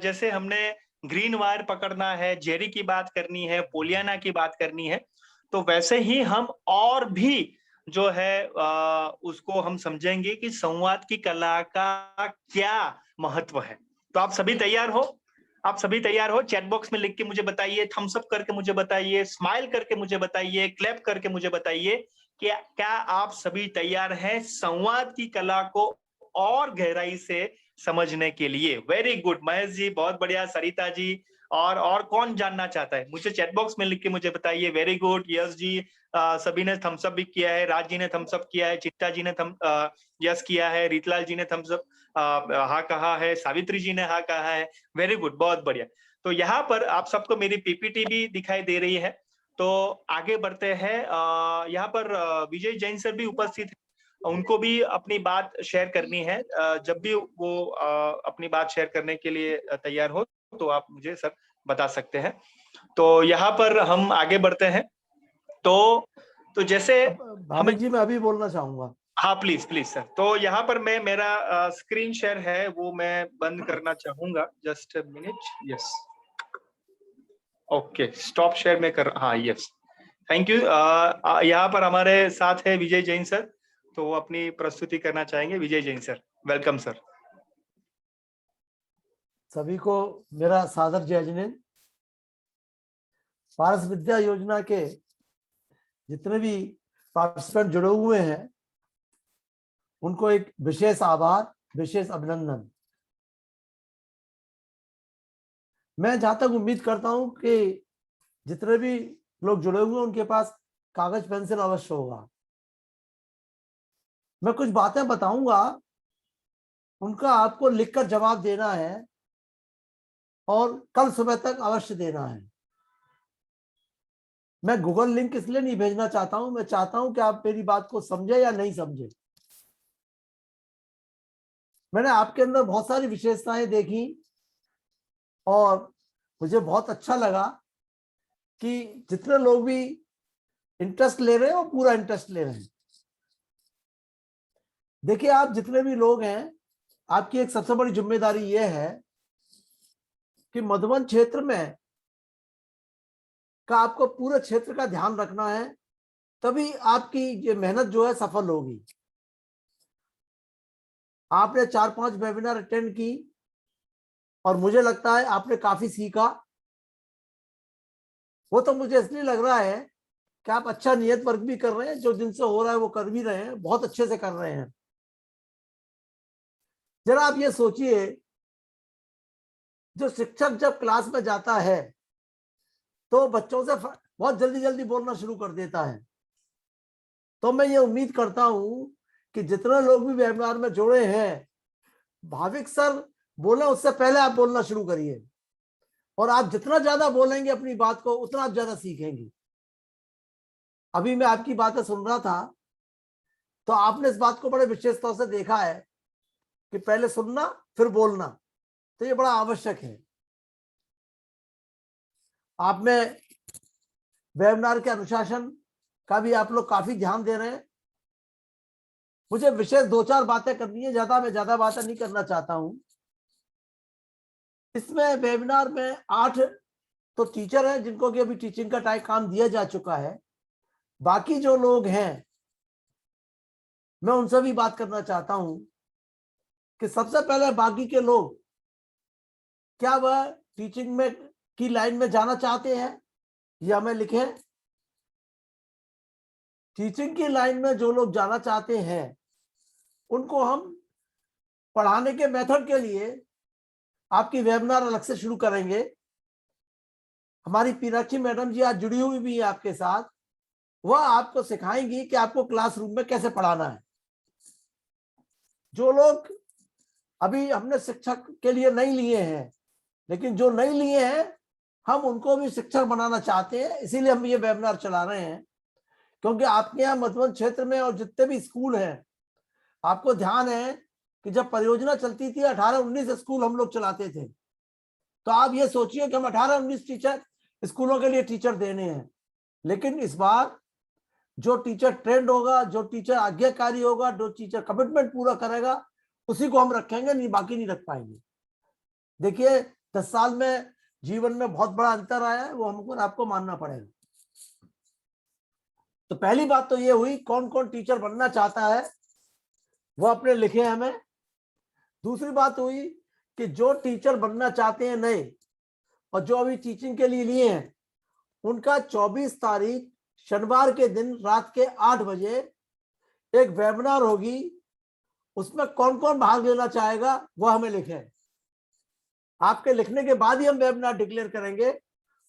जैसे हमने ग्रीन वायर पकड़ना है, जेरी की बात करनी है, पोलियाना की बात करनी है, तो वैसे ही हम और भी जो है उसको हम समझेंगे कि संवाद की कला का क्या महत्व है। तो आप सभी तैयार हो? आप सभी तैयार हो? चैट बॉक्स में लिख के मुझे बताइए, थम्स अप करके मुझे बताइए, स्माइल करके मुझे बताइए, क्लैप करके मुझे बताइए कि क्या आप सभी तैयार हैं संवाद की कला को और गहराई से समझने के लिए। वेरी गुड महेश जी, बहुत बढ़िया। सरिता जी और कौन जानना चाहता है मुझे चैट बॉक्स में लिख के मुझे बताइए। वेरी गुड यस जी, सभी ने थम्स अप भी किया है, राज जी ने थम्स अप किया है, चित्ता जी ने यस किया है, रीतलाल जी ने थम्स अप हाँ कहा है, सावित्री जी ने हाँ कहा है। वेरी गुड, बहुत बढ़िया। तो यहाँ पर आप सबको मेरी पीपीटी भी दिखाई दे रही है, तो आगे बढ़ते हैं। यहाँ पर विजय जैन सर भी उपस्थित है, उनको भी अपनी बात शेयर करनी है। जब भी वो अपनी बात शेयर करने के लिए तैयार हो तो आप मुझे सर बता सकते हैं। तो यहाँ पर हम आगे बढ़ते हैं। तो जैसे भाविक जी मैं अभी बोलना चाहूंगा। हाँ प्लीज प्लीज सर। तो यहाँ पर मैं मेरा स्क्रीन शेयर है वो मैं बंद करना चाहूंगा। Just minute. Yes okay stop share में कर, हाँ यस थैंक यू। यहाँ पर हमारे साथ है विजय जैन सर, तो वो अपनी प्रस्तुति करना चाहेंगे। विजय जैन सर, वेलकम सर। सभी को मेरा सादर जय जिनेंद्र। पारस विद्या योजना के जितने भी पार्टिसिपेंट जुड़े हुए हैं उनको एक विशेष आभार, विशेष अभिनंदन। मैं जहां तक उम्मीद करता हूं कि जितने भी लोग जुड़े हुए हैं उनके पास कागज पेंसिल अवश्य होगा। मैं कुछ बातें बताऊंगा, उनका आपको लिखकर जवाब देना है और कल सुबह तक अवश्य देना है। मैं गूगल लिंक इसलिए नहीं भेजना चाहता हूं, मैं चाहता हूं कि आप मेरी बात को समझे या नहीं समझे। मैंने आपके अंदर बहुत सारी विशेषताएं देखी और मुझे बहुत अच्छा लगा कि जितने लोग भी इंटरेस्ट ले रहे हैं वो पूरा इंटरेस्ट ले रहे हैं। देखिए, आप जितने भी लोग हैं, आपकी एक सबसे बड़ी जिम्मेदारी यह है कि मधुबन क्षेत्र में का आपको पूरे क्षेत्र का ध्यान रखना है, तभी आपकी ये मेहनत जो है सफल होगी। आपने 4-5 वेबिनार अटेंड की और मुझे लगता है आपने काफी सीखा। वो तो मुझे इसलिए लग रहा है कि आप अच्छा नियत वर्क भी कर रहे हैं, जो जिनसे हो रहा है वो कर भी रहे हैं, बहुत अच्छे से कर रहे हैं। जरा आप ये सोचिए, जो शिक्षक जब क्लास में जाता है तो बच्चों से बहुत जल्दी जल्दी बोलना शुरू कर देता है। तो मैं ये उम्मीद करता हूं कि जितने लोग भी वेबिनार में जुड़े हैं, भाविक सर बोले उससे पहले आप बोलना शुरू करिए, और आप जितना ज्यादा बोलेंगे अपनी बात को उतना आप ज्यादा सीखेंगे। अभी मैं आपकी बातें सुन रहा था तो आपने इस बात को बड़े विशेष तौर से देखा है कि पहले सुनना फिर बोलना, तो ये बड़ा आवश्यक है। आप में वेबिनार के अनुशासन का भी आप लोग काफी ध्यान दे रहे हैं। मुझे विशेष 2-4 बातें करनी है, मैं ज्यादा बातें नहीं करना चाहता हूं। इसमें वेबिनार में 8 तो टीचर हैं जिनको कि अभी टीचिंग का काम दिया जा चुका है। बाकी जो लोग हैं मैं उनसे भी बात करना चाहता हूं कि सबसे पहले बाकी के लोग क्या वह टीचिंग में की लाइन में जाना चाहते हैं, या हमें लिखें टीचिंग की लाइन में जो लोग जाना चाहते हैं उनको हम पढ़ाने के मेथड के लिए आपकी वेबिनार अलग से शुरू करेंगे। हमारी मीनाक्षी मैडम जी आज जुड़ी हुई भी है आपके साथ, वह आपको सिखाएंगी कि आपको क्लासरूम में कैसे पढ़ाना है। जो लोग अभी हमने शिक्षक के लिए नहीं लिए हैं, लेकिन जो नहीं लिए हैं हम उनको भी शिक्षक बनाना चाहते हैं, इसीलिए हम ये वेबिनार चला रहे हैं। क्योंकि आपके यहाँ मधुबन क्षेत्र में और जितने भी स्कूल हैं, आपको ध्यान है कि जब परियोजना चलती थी 18-19 स्कूल हम लोग चलाते थे। तो आप ये सोचिए कि हम 18-19 टीचर स्कूलों के लिए टीचर देने हैं, लेकिन इस बार जो टीचर ट्रेंड होगा, जो टीचर आज्ञाकारी होगा, जो टीचर कमिटमेंट पूरा करेगा, उसी को हम रखेंगे, नहीं बाकी नहीं रख पाएंगे। देखिए 10 साल में जीवन में बहुत बड़ा अंतर आया है, वो हमको आपको मानना पड़ेगा। तो पहली बात तो ये हुई, कौन कौन टीचर बनना चाहता है वो अपने लिखे हमें। दूसरी बात हुई कि जो टीचर बनना चाहते हैं नए और जो अभी टीचिंग के लिए हैं, उनका 24 तारीख शनिवार के दिन रात के 8 बजे एक वेबिनार होगी। उसमें कौन कौन भाग लेना चाहेगा वो हमें लिखे। आपके लिखने के बाद ही हम वेबिनार डिक्लेयर करेंगे।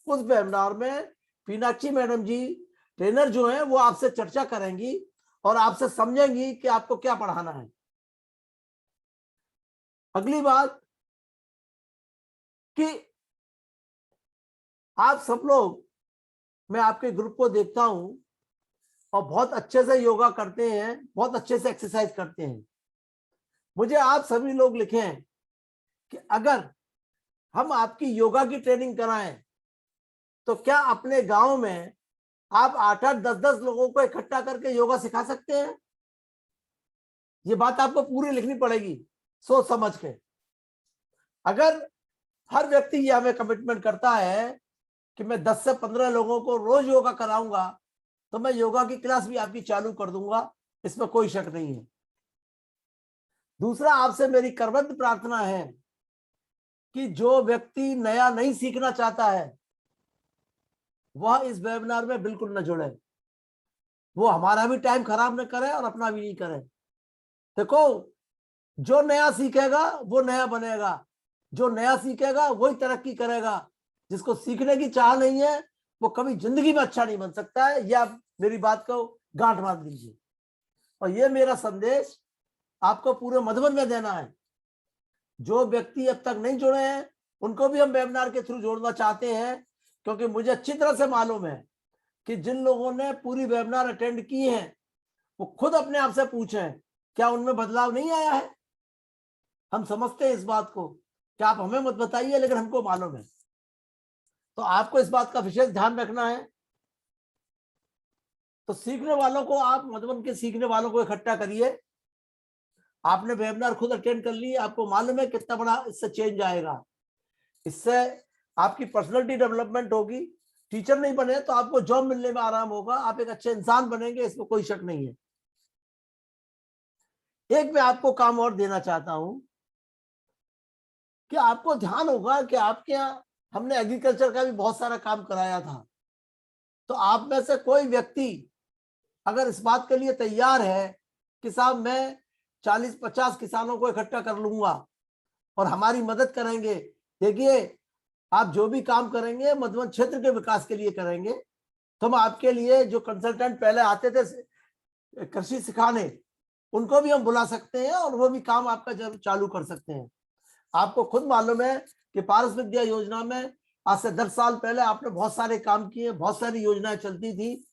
उस वेबिनार में मीनाक्षी मैडम जी ट्रेनर जो हैं वो आपसे चर्चा करेंगी और आपसे समझेंगी कि आपको क्या पढ़ाना है। अगली बात कि आप सब लोग, मैं आपके ग्रुप को देखता हूं और बहुत अच्छे से योगा करते हैं, बहुत अच्छे से एक्सरसाइज करते हैं। मुझे आप सभी लोग लिखें कि अगर हम आपकी योगा की ट्रेनिंग कराएं तो क्या अपने गांव में आप 8-8, 10-10 लोगों को इकट्ठा करके योगा सिखा सकते हैं? ये बात आपको पूरी लिखनी पड़ेगी सोच समझ के। अगर हर व्यक्ति ये हमें कमिटमेंट करता है कि मैं 10 से 15 लोगों को रोज योगा कराऊंगा, तो मैं योगा की क्लास भी आपकी चालू कर दूंगा, इसमें कोई शक नहीं है। दूसरा, आपसे मेरी करबद्ध प्रार्थना है कि जो व्यक्ति नया नहीं सीखना चाहता है वह इस वेबिनार में बिल्कुल न जुड़े। वो हमारा भी टाइम खराब न करे और अपना भी नहीं करे। देखो, जो नया सीखेगा वो नया बनेगा, जो नया सीखेगा वही तरक्की करेगा, जिसको सीखने की चाह नहीं है वो कभी जिंदगी में अच्छा नहीं बन सकता है। यह आप मेरी बात को गांठ बांध लीजिए। और ये मेरा संदेश आपको पूरे मधुबन में देना है। जो व्यक्ति अब तक नहीं जुड़े हैं उनको भी हम वेबिनार के थ्रू जोड़ना चाहते हैं, क्योंकि मुझे अच्छी तरह से मालूम है कि जिन लोगों ने पूरी वेबिनार अटेंड की है वो खुद अपने आप से पूछें क्या उनमें बदलाव नहीं आया है। हम समझते हैं इस बात को, क्या आप हमें मत बताइए, लेकिन हमको मालूम है। तो आपको इस बात का विशेष ध्यान रखना है। तो सीखने वालों को, आप मधुबन के सीखने वालों को इकट्ठा करिए। आपने वेबिनार खुद अटेंड कर ली, आपको मालूम है कितना बड़ा इससे चेंज आएगा। इससे आपकी पर्सनालिटी डेवलपमेंट होगी। टीचर नहीं बने तो आपको जॉब मिलने में आराम होगा, आप एक अच्छे इंसान बनेंगे, इसमें कोई शक नहीं है। एक मैं आपको काम और देना चाहता हूं कि आपको ध्यान होगा कि आपके यहाँ हमने एग्रीकल्चर का भी बहुत सारा काम कराया था। तो आप में से कोई व्यक्ति अगर इस बात के लिए तैयार है कि साहब मैं 40-50 किसानों को इकट्ठा कर लूंगा और हमारी मदद करेंगे, देखिए आप जो भी काम करेंगे मधुबन क्षेत्र के विकास के लिए करेंगे। तो हम आपके लिए जो कंसल्टेंट पहले आते थे कृषि सिखाने, उनको भी हम बुला सकते हैं और वो भी काम आपका जरूर चालू कर सकते हैं। आपको खुद मालूम है कि पारस विद्या योजना में आज से 10 साल पहले आपने बहुत सारे काम किए, बहुत सारी योजनाएं चलती थी।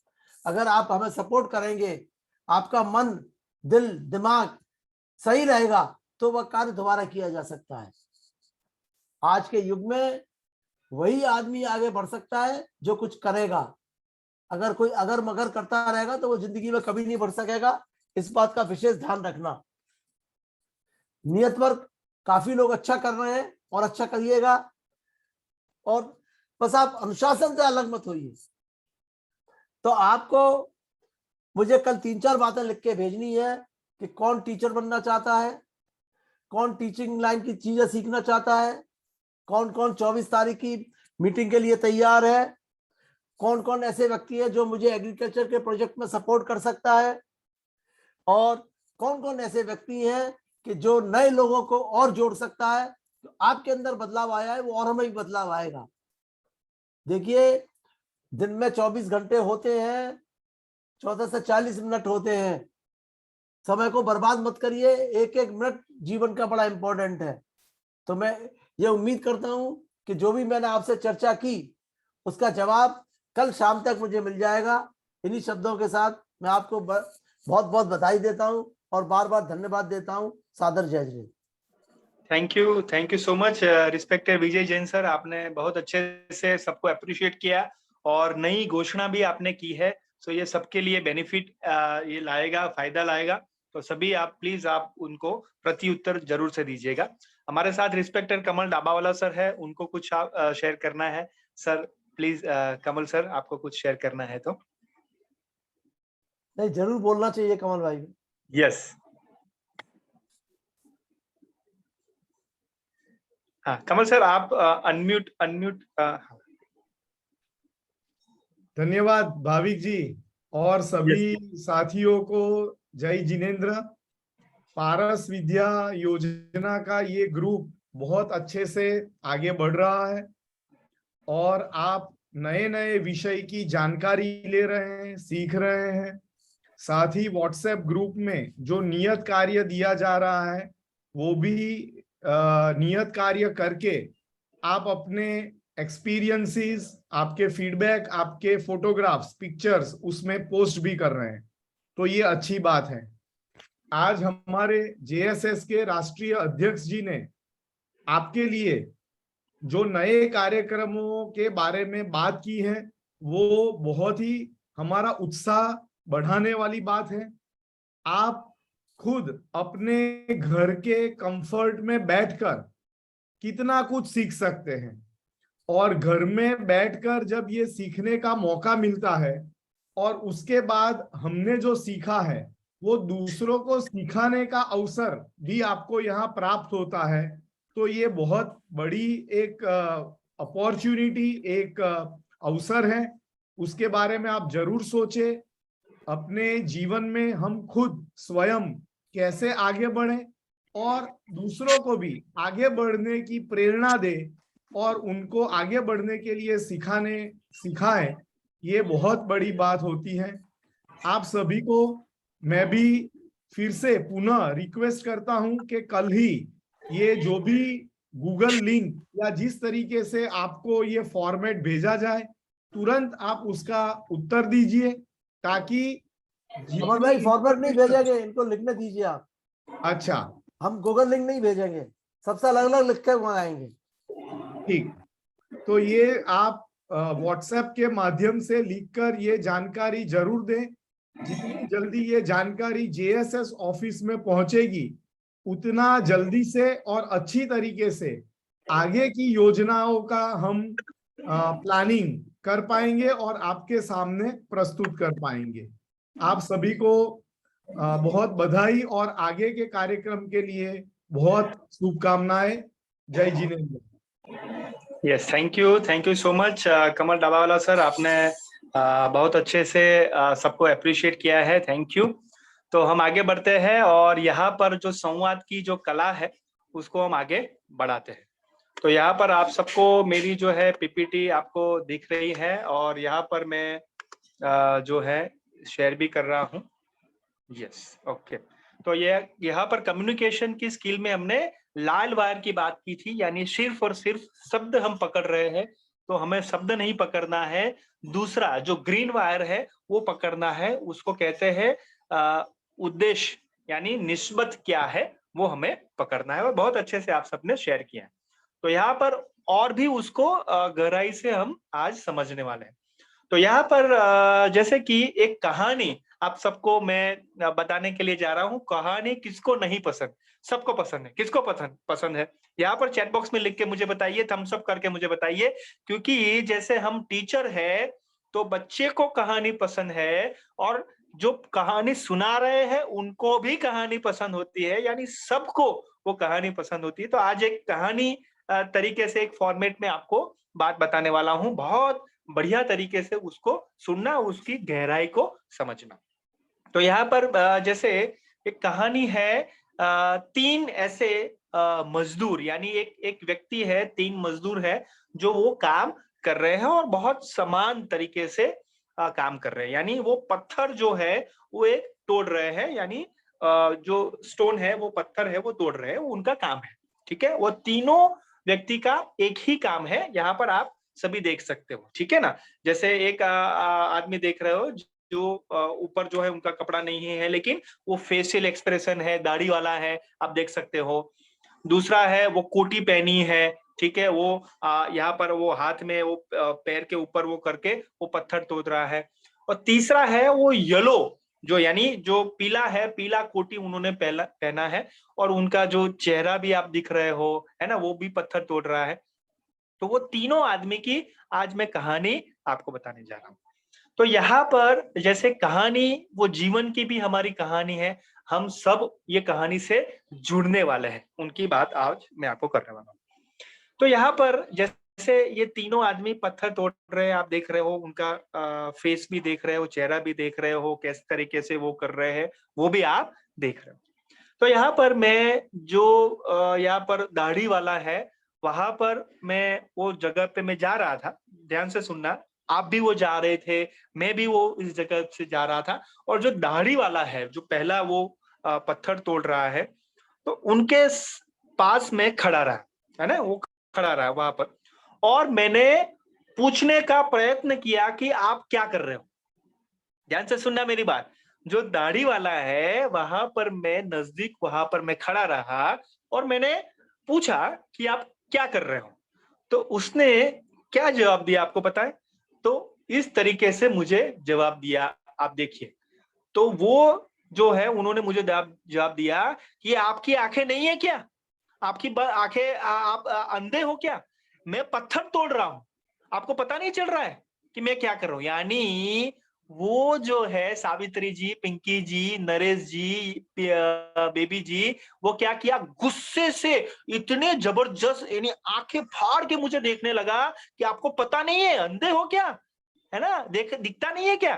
अगर आप हमें सपोर्ट करेंगे, आपका मन, दिल, दिमाग सही रहेगा तो वह कार्य दोबारा किया जा सकता है। आज के युग में वही आदमी आगे बढ़ सकता है जो कुछ करेगा। अगर कोई अगर मगर करता रहेगा तो वो जिंदगी में कभी नहीं बढ़ सकेगा। इस बात का विशेष ध्यान रखना। नियत पर काफी लोग अच्छा कर रहे हैं और अच्छा करिएगा, और बस आप अनुशासन से अलग मत होइए। तो आपको मुझे कल 3-4 बातें लिख के भेजनी है कि कौन टीचर बनना चाहता है, कौन टीचिंग लाइन की चीजें सीखना चाहता है, कौन कौन 24 तारीख की मीटिंग के लिए तैयार है, कौन कौन ऐसे व्यक्ति है जो मुझे एग्रीकल्चर के प्रोजेक्ट में सपोर्ट कर सकता है, और कौन कौन ऐसे व्यक्ति हैं कि जो नए लोगों को और जोड़ सकता है। तो आपके अंदर बदलाव आया है वो और हमें भी बदलाव आएगा। देखिए दिन में 24 घंटे होते हैं, 14 से 40 मिनट होते हैं। समय को बर्बाद मत करिए, एक एक मिनट जीवन का बड़ा इंपॉर्टेंट है। तो मैं ये उम्मीद करता हूं कि जो भी मैंने आपसे चर्चा की उसका जवाब कल शाम तक मुझे मिल जाएगा। इन्हीं शब्दों के साथ मैं आपको बहुत बहुत बधाई देता हूं और बार बार धन्यवाद देता हूं। सादर जय Shri. Thank you so much respected Vijay Jain sir, आपने बहुत अच्छे से सबको अप्रिशिएट किया और नई घोषणा भी आपने की है। तो ये सबके लिए बेनिफिट ये लाएगा, फायदा लाएगा। तो सभी आप प्लीज आप उनको प्रति उत्तर जरूर से दीजिएगा। हमारे साथ रिस्पेक्टेड कमल डाबावाला सर है, उनको कुछ शेयर करना है। सर प्लीज कमल सर, आपको कुछ शेयर करना है तो। नहीं, जरूर बोलना चाहिए कमल भाई। यस हाँ कमल सर, आप अनम्यूट। धन्यवाद भाविक जी और सभी साथियों को जय जिनेन्द्र। पारस विद्या योजना का ये ग्रुप बहुत अच्छे से आगे बढ़ रहा है और आप नए नए विषय की जानकारी ले रहे हैं, सीख रहे हैं। साथ ही व्हाट्सएप ग्रुप में जो नियत कार्य दिया जा रहा है वो भी नियत कार्य करके आप अपने एक्सपीरियंसेस, आपके फीडबैक, आपके फोटोग्राफ्स, पिक्चर्स उसमें पोस्ट भी कर रहे हैं। तो ये अच्छी बात है। आज हमारे जेएसएस के राष्ट्रीय अध्यक्ष जी ने आपके लिए जो नए कार्यक्रमों के बारे में बात की है वो बहुत ही हमारा उत्साह बढ़ाने वाली बात है। आप खुद अपने घर के कंफर्ट में बैठकर कितना कुछ सीख सकते हैं और घर में बैठकर जब ये सीखने का मौका मिलता है और उसके बाद हमने जो सीखा है वो दूसरों को सिखाने का अवसर भी आपको यहाँ प्राप्त होता है। तो ये बहुत बड़ी एक अपॉर्चुनिटी, एक अवसर है। उसके बारे में आप जरूर सोचें। अपने जीवन में हम खुद स्वयं कैसे आगे बढ़े और दूसरों को भी आगे बढ़ने की प्रेरणा दे और उनको आगे बढ़ने के लिए सिखाए, ये बहुत बड़ी बात होती है। आप सभी को मैं भी फिर से पुनः रिक्वेस्ट करता हूं कि कल ही ये जो भी गूगल लिंक या जिस तरीके से आपको ये फॉर्मेट भेजा जाए, तुरंत आप उसका उत्तर दीजिए, ताकि अमर भाई फॉर्मेट नहीं भेजेंगे, इनको लिखने दीजिए आप। अच्छा, हम गूगल लिंक नहीं भेजेंगे, सबसे अलग अलग लिख कर मंगाएंगे। ठीक। तो ये आप व्हाट्सएप के माध्यम से लिखकर ये जानकारी जरूर दें। जितनी जल्दी ये जानकारी जेएसएस ऑफिस में पहुंचेगी, उतना जल्दी से और अच्छी तरीके से आगे की योजनाओं का हम प्लानिंग कर पाएंगे और आपके सामने प्रस्तुत कर पाएंगे। आप सभी को बहुत बधाई और आगे के कार्यक्रम के लिए बहुत शुभकामनाएं। जय जिनेंद्र। Yes, thank you so much Kamal Dabawala sir, आपने बहुत अच्छे से सबको अप्रिशिएट किया है, थैंक यू। तो हम आगे बढ़ते हैं और यहाँ पर जो संवाद की जो कला है उसको हम आगे बढ़ाते हैं। तो यहाँ पर आप सबको मेरी जो है पीपीटी आपको दिख रही है और यहाँ पर मैं जो है शेयर भी कर रहा हूँ। Yes, okay. तो ये यहाँ पर कम्युनिकेशन की स्किल में हमने लाल वायर की बात की थी, यानी सिर्फ और सिर्फ शब्द हम पकड़ रहे हैं, तो हमें शब्द नहीं पकड़ना है, दूसरा जो ग्रीन वायर है वो पकड़ना है। उसको कहते हैं उद्देश्य, यानी निस्बत क्या है वो हमें पकड़ना है, और बहुत अच्छे से आप सबने शेयर किया है। तो यहाँ पर और भी उसको गहराई से हम आज समझने वाले हैं। तो यहाँ पर जैसे कि एक कहानी आप सबको मैं बताने के लिए जा रहा हूँ। कहानी किसको नहीं पसंद, सबको पसंद है। किसको पसंद है, यहाँ पर चैट बॉक्स में लिख के मुझे बताइए, थम्स अप करके मुझे बताइए। क्योंकि जैसे हम टीचर है तो बच्चे को कहानी पसंद है, और जो कहानी सुना रहे हैं उनको भी कहानी पसंद होती है, यानी सबको वो कहानी पसंद होती है। तो आज एक कहानी तरीके से एक फॉर्मेट में आपको बात बताने वाला हूँ, बहुत बढ़िया तरीके से उसको सुनना, उसकी गहराई को समझना। तो यहाँ पर जैसे एक कहानी है, तीन ऐसे मजदूर, यानी एक व्यक्ति है, तीन मजदूर है जो वो काम कर रहे हैं और बहुत समान तरीके से काम कर रहे हैं। यानी वो पत्थर जो है वो एक तोड़ रहे हैं, यानी जो स्टोन है वो पत्थर है वो तोड़ रहे हैं, वो उनका काम है। ठीक है, वो तीनों व्यक्ति का एक ही काम है, यहाँ पर आप सभी देख सकते हो। ठीक है ना, जैसे एक आदमी देख रहे हो जो ऊपर जो है उनका कपड़ा नहीं है, लेकिन वो फेशियल एक्सप्रेशन है, दाढ़ी वाला है, आप देख सकते हो। दूसरा है वो कोटी पहनी है, ठीक है, वो यहाँ पर वो हाथ में वो पैर के ऊपर वो करके वो पत्थर तोड़ रहा है। और तीसरा है वो येलो, जो यानी जो पीला है, पीला कोटी उन्होंने पहना है, और उनका जो चेहरा भी आप दिख रहे हो, है ना, वो भी पत्थर तोड़ रहा है। तो वो तीनों आदमी की आज मैं कहानी आपको बताने जा रहा हूँ। तो यहाँ पर जैसे कहानी वो जीवन की भी हमारी कहानी है, हम सब ये कहानी से जुड़ने वाले हैं, उनकी बात आज मैं आपको करने वाला हूँ। तो यहाँ पर जैसे ये तीनों आदमी पत्थर तोड़ रहे हैं, आप देख रहे हो, उनका फेस भी देख रहे हो, चेहरा भी देख रहे हो, किस तरीके से वो कर रहे हैं वो भी आप देख रहे हो। तो यहाँ पर मैं जो यहाँ पर दाढ़ी वाला है, वहां पर मैं वो जगह पे मैं जा रहा था, ध्यान से सुनना, आप भी वो जा रहे थे, मैं भी वो इस जगह से जा रहा था। और जो दाढ़ी वाला है, जो पहला वो पत्थर तोड़ रहा है, तो उनके पास में खड़ा रहा, है ना, वो खड़ा रहा वहां पर, और मैंने पूछने का प्रयत्न किया कि आप क्या कर रहे हो। ध्यान से सुनना मेरी बात। जो दाढ़ी वाला है वहां पर मैं नजदीक, वहां पर मैं खड़ा रहा और मैंने पूछा कि आप क्या कर रहे हो। तो उसने क्या जवाब दिया आपको पता है? तो इस तरीके से मुझे जवाब दिया, आप देखिए। तो वो जो है उन्होंने मुझे जवाब दिया कि आपकी आंखें नहीं है क्या? आपकी आंखें, आप अंधे हो क्या? मैं पत्थर तोड़ रहा हूं, आपको पता नहीं चल रहा है कि मैं क्या कर रहा हूं? यानी वो जो है सावित्री जी, पिंकी जी, नरेश जी, बेबी जी, वो क्या किया, गुस्से से इतने जबरदस्त, यानी आंखें फाड़ के मुझे देखने लगा कि आपको पता नहीं है, अंधे हो क्या, है ना, दिखता नहीं है क्या?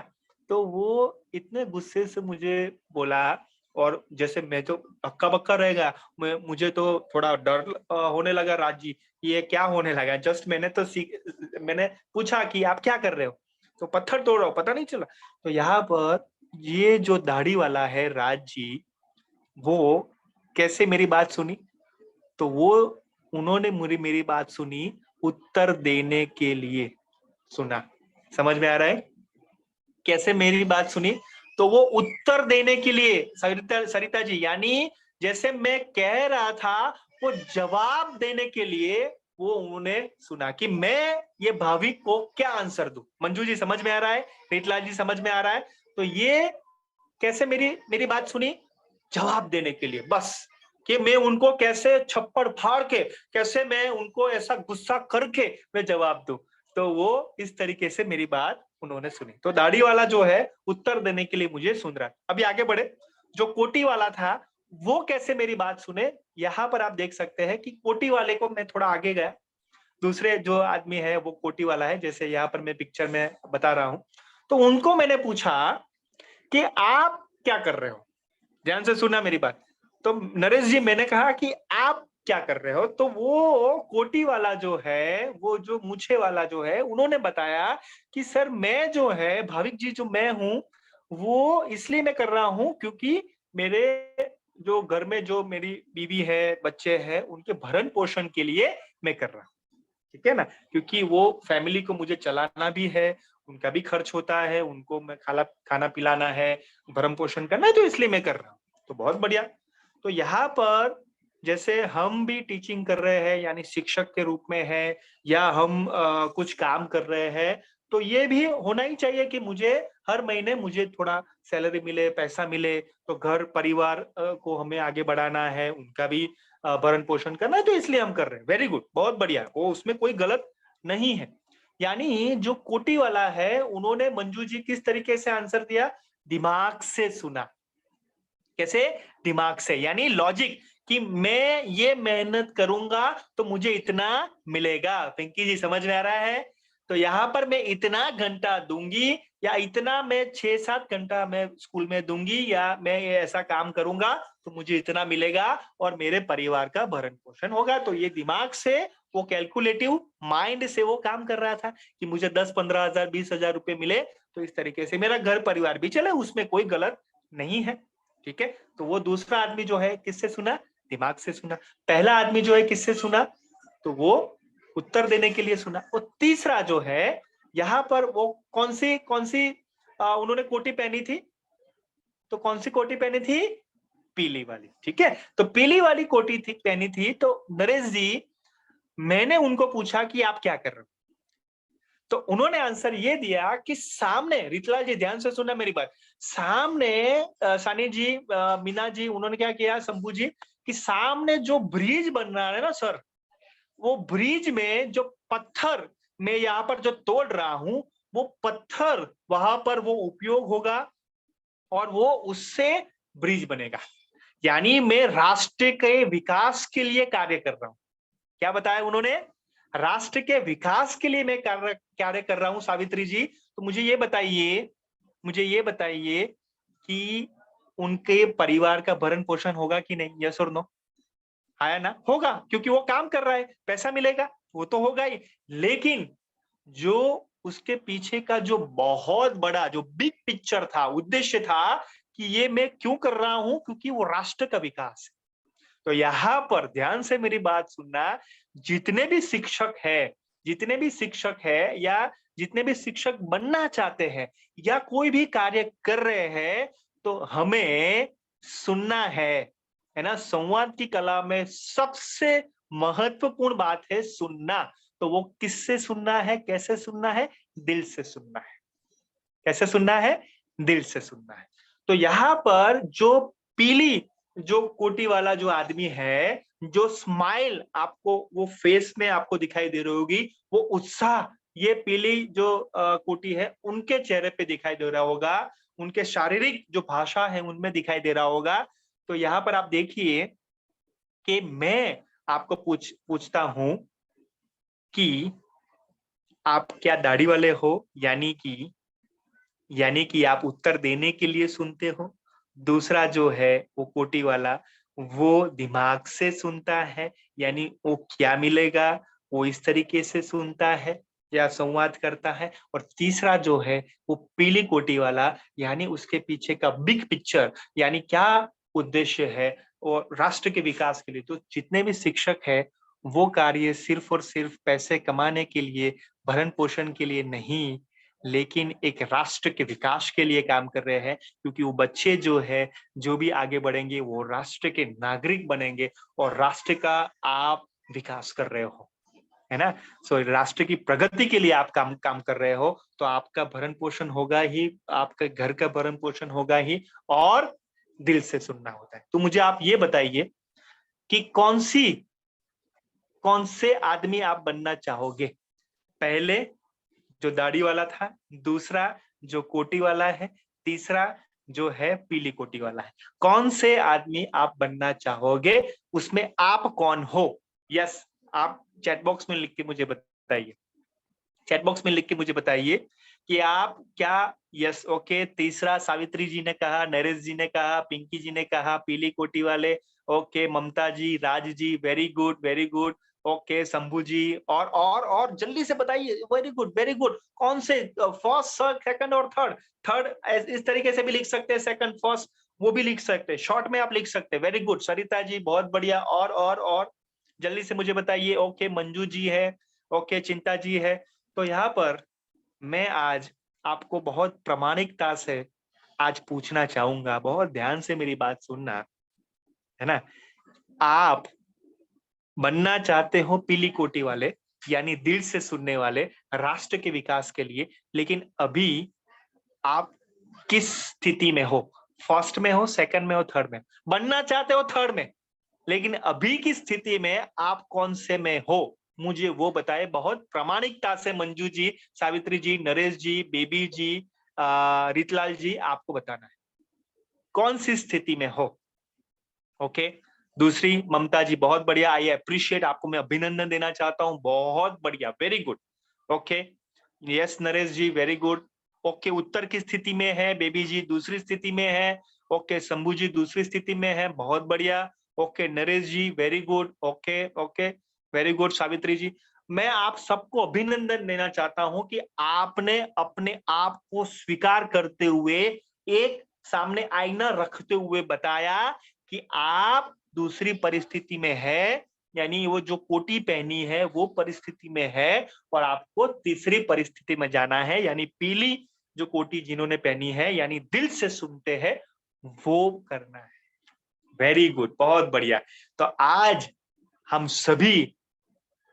तो वो इतने गुस्से से मुझे बोला, और जैसे मैं तो हक्का बक्का रह गया, मुझे तो थोड़ा डर होने लगा, राज जी ये क्या होने लगा। जस्ट मैंने पूछा कि आप क्या कर रहे हो, तो पत्थर तोड़ रहा हो, पता नहीं चला। तो यहाँ पर ये जो दाढ़ी वाला है राज जी, वो कैसे मेरी बात सुनी, तो वो उन्होंने मेरी बात सुनी उत्तर देने के लिए सुना। समझ में आ रहा है कैसे मेरी बात सुनी? तो वो उत्तर देने के लिए सरिता जी, यानी जैसे मैं कह रहा था वो जवाब देने के लिए वो उन्होंने सुना कि मैं ये भाविक को क्या आंसर दूं। मंजू जी समझ में आ रहा है, रीतलाल जी समझ में आ रहा है? तो ये कैसे मेरी बात सुनी? जवाब देने के लिए, बस कि मैं उनको कैसे छप्पड़ फाड़ के, कैसे मैं उनको ऐसा गुस्सा करके मैं जवाब दूं। तो वो इस तरीके से मेरी बात उन्होंने सुनी। तो दाढ़ी वाला जो है उत्तर देने के लिए मुझे सुन रहा है। अभी आगे बढ़े, जो कोटी वाला था वो कैसे मेरी बात सुने, यहाँ पर आप देख सकते हैं कि कोटी वाले को मैं थोड़ा आगे गया, दूसरे जो आदमी है वो कोटी वाला है, जैसे यहाँ पर मैं पिक्चर में बता रहा हूं। तो उनको मैंने पूछा कि आप क्या कर रहे हो, ध्यान से सुना मेरी बात। तो नरेश जी मैंने कहा कि आप क्या कर रहे हो, तो वो कोटी वाला जो है, वो जो मूछे वाला जो है, उन्होंने बताया कि सर मैं जो है भाविक जी जो मैं हूं वो इसलिए मैं कर रहा हूं क्योंकि मेरे जो घर में जो मेरी बीवी है, बच्चे हैं, उनके भरण पोषण के लिए मैं कर रहा हूं, ठीक है ना, क्योंकि वो फैमिली को मुझे चलाना भी है, उनका भी खर्च होता है, उनको मैं खाना पिलाना है, भरण पोषण करना है, तो इसलिए मैं कर रहा हूँ। तो बहुत बढ़िया। तो यहाँ पर जैसे हम भी टीचिंग कर रहे हैं, यानी शिक्षक के रूप में है, या हम कुछ काम कर रहे हैं, तो ये भी होना ही चाहिए कि मुझे हर महीने मुझे थोड़ा सैलरी मिले, पैसा मिले, तो घर परिवार को हमें आगे बढ़ाना है, उनका भी भरण पोषण करना है, तो इसलिए हम कर रहे हैं। वेरी गुड, बहुत बढ़िया, वो उसमें कोई गलत नहीं है। यानी जो कोटी वाला है उन्होंने मंजू जी किस तरीके से आंसर दिया? दिमाग से सुना। कैसे? दिमाग से, यानी लॉजिक, कि मैं ये मेहनत करूंगा तो मुझे इतना मिलेगा। पिंकी जी समझ में आ रहा है? तो यहाँ पर मैं इतना घंटा दूंगी, या इतना मैं 6-7 घंटा मैं स्कूल में दूंगी, या मैं ये ऐसा काम करूंगा तो मुझे इतना मिलेगा और मेरे परिवार का भरण पोषण होगा। तो ये दिमाग से, वो कैलकुलेटिव माइंड से वो काम कर रहा था कि मुझे 10-15 हजार 20 हजार रुपए मिले तो इस तरीके से मेरा घर परिवार भी चले, उसमें कोई गलत नहीं है, ठीक है। तो वो दूसरा आदमी जो है किससे सुना? दिमाग से सुना। पहला आदमी जो है किससे सुना? तो वो उत्तर देने के लिए सुना। और तीसरा जो है, यहाँ पर वो कौन सी उन्होंने कोटी पहनी थी, तो कौन सी कोटी पहनी थी? पीली वाली, ठीक है। तो पीली वाली कोटी थी पहनी थी। तो नरेश जी, मैंने उनको पूछा कि आप क्या कर रहे हो, तो उन्होंने आंसर ये दिया कि सामने, रीतलाल जी ध्यान से सुनना मेरी बात, सामने सानी जी, मीना जी, उन्होंने क्या किया, शंभू जी, कि सामने जो ब्रिज बन रहा है ना सर, वो ब्रिज में जो पत्थर मैं यहाँ पर जो तोड़ रहा हूं, वो पत्थर वहां पर वो उपयोग होगा और वो उससे ब्रिज बनेगा। यानी मैं राष्ट्र के विकास के लिए कार्य कर रहा हूं। क्या बताया उन्होंने? राष्ट्र के विकास के लिए मैं कार्य कर रहा हूं सावित्री जी। तो मुझे ये बताइए कि उनके परिवार का भरण पोषण होगा कि नहीं? यस और नो? आया ना? होगा, क्योंकि वो काम कर रहा है, पैसा मिलेगा, वो तो होगा ही। लेकिन जो उसके पीछे का जो बहुत बड़ा जो बिग पिक्चर था, उद्देश्य था कि ये मैं क्यों कर रहा हूं, क्योंकि वो राष्ट्र का विकास है। तो यहाँ पर ध्यान से मेरी बात सुनना, जितने भी शिक्षक है या जितने भी शिक्षक बनना चाहते हैं या कोई भी कार्य कर रहे हैं, तो हमें सुनना है ना। संवाद की कला में सबसे महत्वपूर्ण बात है सुनना। तो वो किससे सुनना है, कैसे सुनना है? दिल से सुनना है। कैसे सुनना है? दिल से सुनना है। तो यहाँ पर जो पीली जो कोटी वाला जो आदमी है, जो स्माइल आपको वो फेस में आपको दिखाई दे रही होगी, वो उत्साह ये पीली जो कोटी है उनके चेहरे पे दिखाई दे रहा होगा, उनके शारीरिक जो भाषा है उनमें दिखाई दे रहा होगा। तो यहाँ पर आप देखिए कि मैं आपको पूछता हूं कि आप क्या दाढ़ी वाले हो, यानी कि आप उत्तर देने के लिए सुनते हो, दूसरा जो है वो कोटी वाला, वो दिमाग से सुनता है, यानी वो क्या मिलेगा वो इस तरीके से सुनता है या संवाद करता है। और तीसरा जो है वो पीली कोटी वाला, यानी उसके पीछे का बिग पिक्चर, यानी क्या उद्देश्य है और राष्ट्र के विकास के लिए। तो जितने भी शिक्षक है वो कार्य सिर्फ और सिर्फ पैसे कमाने के लिए, भरण पोषण के लिए नहीं, लेकिन एक राष्ट्र के विकास के लिए काम कर रहे हैं, क्योंकि वो बच्चे जो है जो भी आगे बढ़ेंगे वो राष्ट्र के नागरिक बनेंगे और राष्ट्र का आप विकास कर रहे हो, है ना। सो राष्ट्र की प्रगति के लिए आप काम कर रहे हो, तो आपका भरण पोषण होगा ही, आपके घर का भरण पोषण होगा ही, और दिल से सुनना होता है। तो मुझे आप ये बताइए कि कौन से आदमी आप बनना चाहोगे? पहले जो दाढ़ी वाला था, दूसरा जो कोटी वाला है, तीसरा जो है पीली कोटी वाला है। कौन से आदमी आप बनना चाहोगे? उसमें आप कौन हो? यस, आप चैट बॉक्स में लिख के मुझे बताइए। चैट बॉक्स में लिख के मुझे बताइए कि आप क्या यस ओके। तीसरा सावित्री जी ने कहा, नरेश जी ने कहा, पिंकी जी ने कहा पीली कोटी वाले, okay. Mamta ji, Raj ji, very good very good, okay. Shambhu ji, और जल्दी से बताइए, वेरी गुड वेरी गुड। कौन से फर्स्ट, सेकंड और थर्ड इस तरीके से भी लिख सकते हैं, सेकंड फर्स्ट वो भी लिख सकते हैं, शॉर्ट में आप लिख सकते हैं। वेरी गुड सरिता जी, बहुत बढ़िया। और जल्दी से मुझे बताइए। ओके, मंजू जी है, ओके, चिंता जी है। तो यहाँ पर मैं आज आपको बहुत प्रामाणिकता से आज पूछना चाहूंगा, बहुत ध्यान से मेरी बात सुनना, है ना। आप बनना चाहते हो पीली कोटी वाले, यानी दिल से सुनने वाले, राष्ट्र के विकास के लिए, लेकिन अभी आप किस स्थिति में हो? फर्स्ट में हो, सेकंड में हो, थर्ड में? बनना चाहते हो थर्ड में, लेकिन अभी की स्थिति में आप कौन से में हो? मुझे वो बताए बहुत प्रामाणिकता से। मंजू जी, सावित्री जी, नरेश जी, बेबी जी, रितलाल जी, आपको बताना है कौन सी स्थिति में हो। ओके। दूसरी ममता जी, बहुत बढ़िया, आई अप्रिशिएट, आपको मैं अभिनंदन देना चाहता हूं, बहुत बढ़िया, very good. Okay, yes Naresh ji, very good. Okay, उत्तर की स्थिति में है बेबी जी, दूसरी स्थिति में है। ओके, शंभू जी दूसरी स्थिति में है, बहुत बढ़िया। Okay, Naresh ji, very good. Okay okay, very good. Savitri ji, मैं आप सबको अभिनंदन देना चाहता हूं कि आपने अपने आप को स्वीकार करते हुए, एक सामने आईना रखते हुए बताया कि आप दूसरी परिस्थिति में है, यानी वो जो कोटी पहनी है वो परिस्थिति में है, और आपको तीसरी परिस्थिति में जाना है, यानी पीली जो कोटी जिन्होंने पहनी है, यानी दिल से सुनते हैं, वो करना है। वेरी गुड, बहुत बढ़िया। तो आज हम सभी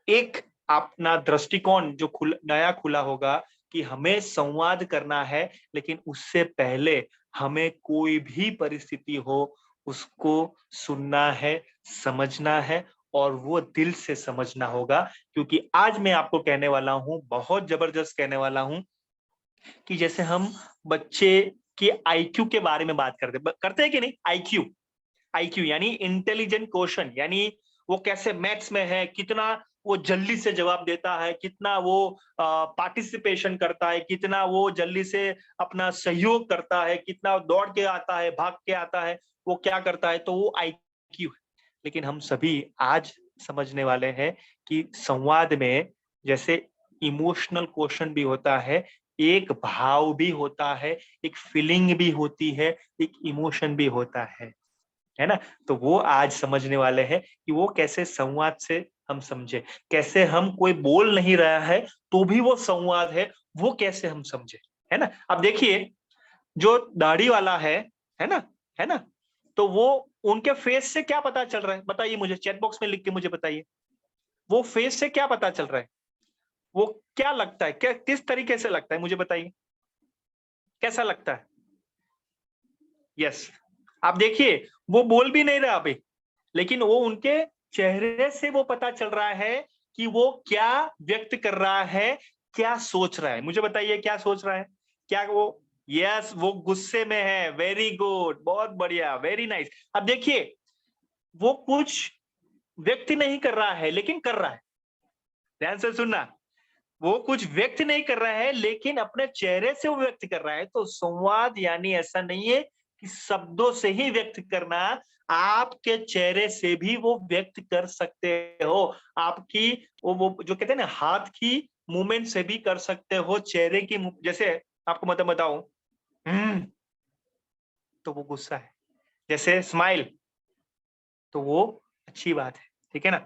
एक अपना दृष्टिकोण जो नया खुला होगा कि हमें संवाद करना है, लेकिन उससे पहले हमें कोई भी परिस्थिति हो उसको सुनना है, समझना है, और वो दिल से समझना होगा। क्योंकि आज मैं आपको कहने वाला हूं, बहुत जबरदस्त कहने वाला हूं, कि जैसे हम बच्चे की आईक्यू के बारे में बात करते हैं कि नहीं? आईक्यू यानी इंटेलिजेंट क्वेश्चन, यानी वो कैसे मैथ्स में है, कितना वो जल्दी से जवाब देता है, कितना वो पार्टिसिपेशन करता है, कितना वो जल्दी से अपना सहयोग करता है, कितना दौड़ के आता है, भाग के आता है, वो क्या करता है, तो वो आईक्यू है। लेकिन हम सभी आज समझने वाले हैं कि संवाद में जैसे इमोशनल क्वेश्चन भी होता है, एक भाव भी होता है, एक फीलिंग भी होती है, एक इमोशन भी होता है ना। तो वो आज समझने वाले हैं कि वो कैसे संवाद से हम समझे, कैसे हम कोई बोल नहीं रहा है तो भी वो संवाद है, वो कैसे हम समझे, है ना। अब देखिए, जो दाढ़ी वाला है ना, तो वो उनके फेस से क्या पता चल रहा है? बताइए मुझे, चैट बॉक्स में लिख के मुझे बताइए, वो फेस से क्या पता चल रहा है? वो क्या लगता है, क्या किस तरीके से लगता है, मुझे बताइए, कैसा लगता है? यस, आप देखिए, वो बोल भी नहीं रहा अभी, लेकिन वो उनके चेहरे से वो पता चल रहा है कि वो क्या व्यक्त कर रहा है, क्या सोच रहा है। मुझे बताइए, क्या सोच रहा है? क्या वो, यस, वो गुस्से में है। वेरी गुड, बहुत बढ़िया, वेरी नाइस। अब देखिए, वो कुछ व्यक्त नहीं कर रहा है, लेकिन कर रहा है। ध्यान से सुनना, वो कुछ व्यक्त नहीं कर रहा है, लेकिन अपने चेहरे से वो व्यक्त कर रहा है। तो संवाद यानी ऐसा नहीं है कि शब्दों से ही व्यक्त करना, आपके चेहरे से भी वो व्यक्त कर सकते हो। आपकी वो जो कहते हैं ना हाथ की मूवमेंट से भी कर सकते हो, चेहरे की जैसे आपको मतलब बताऊं, तो वो गुस्सा है, जैसे स्माइल, तो वो अच्छी बात है, ठीक है ना।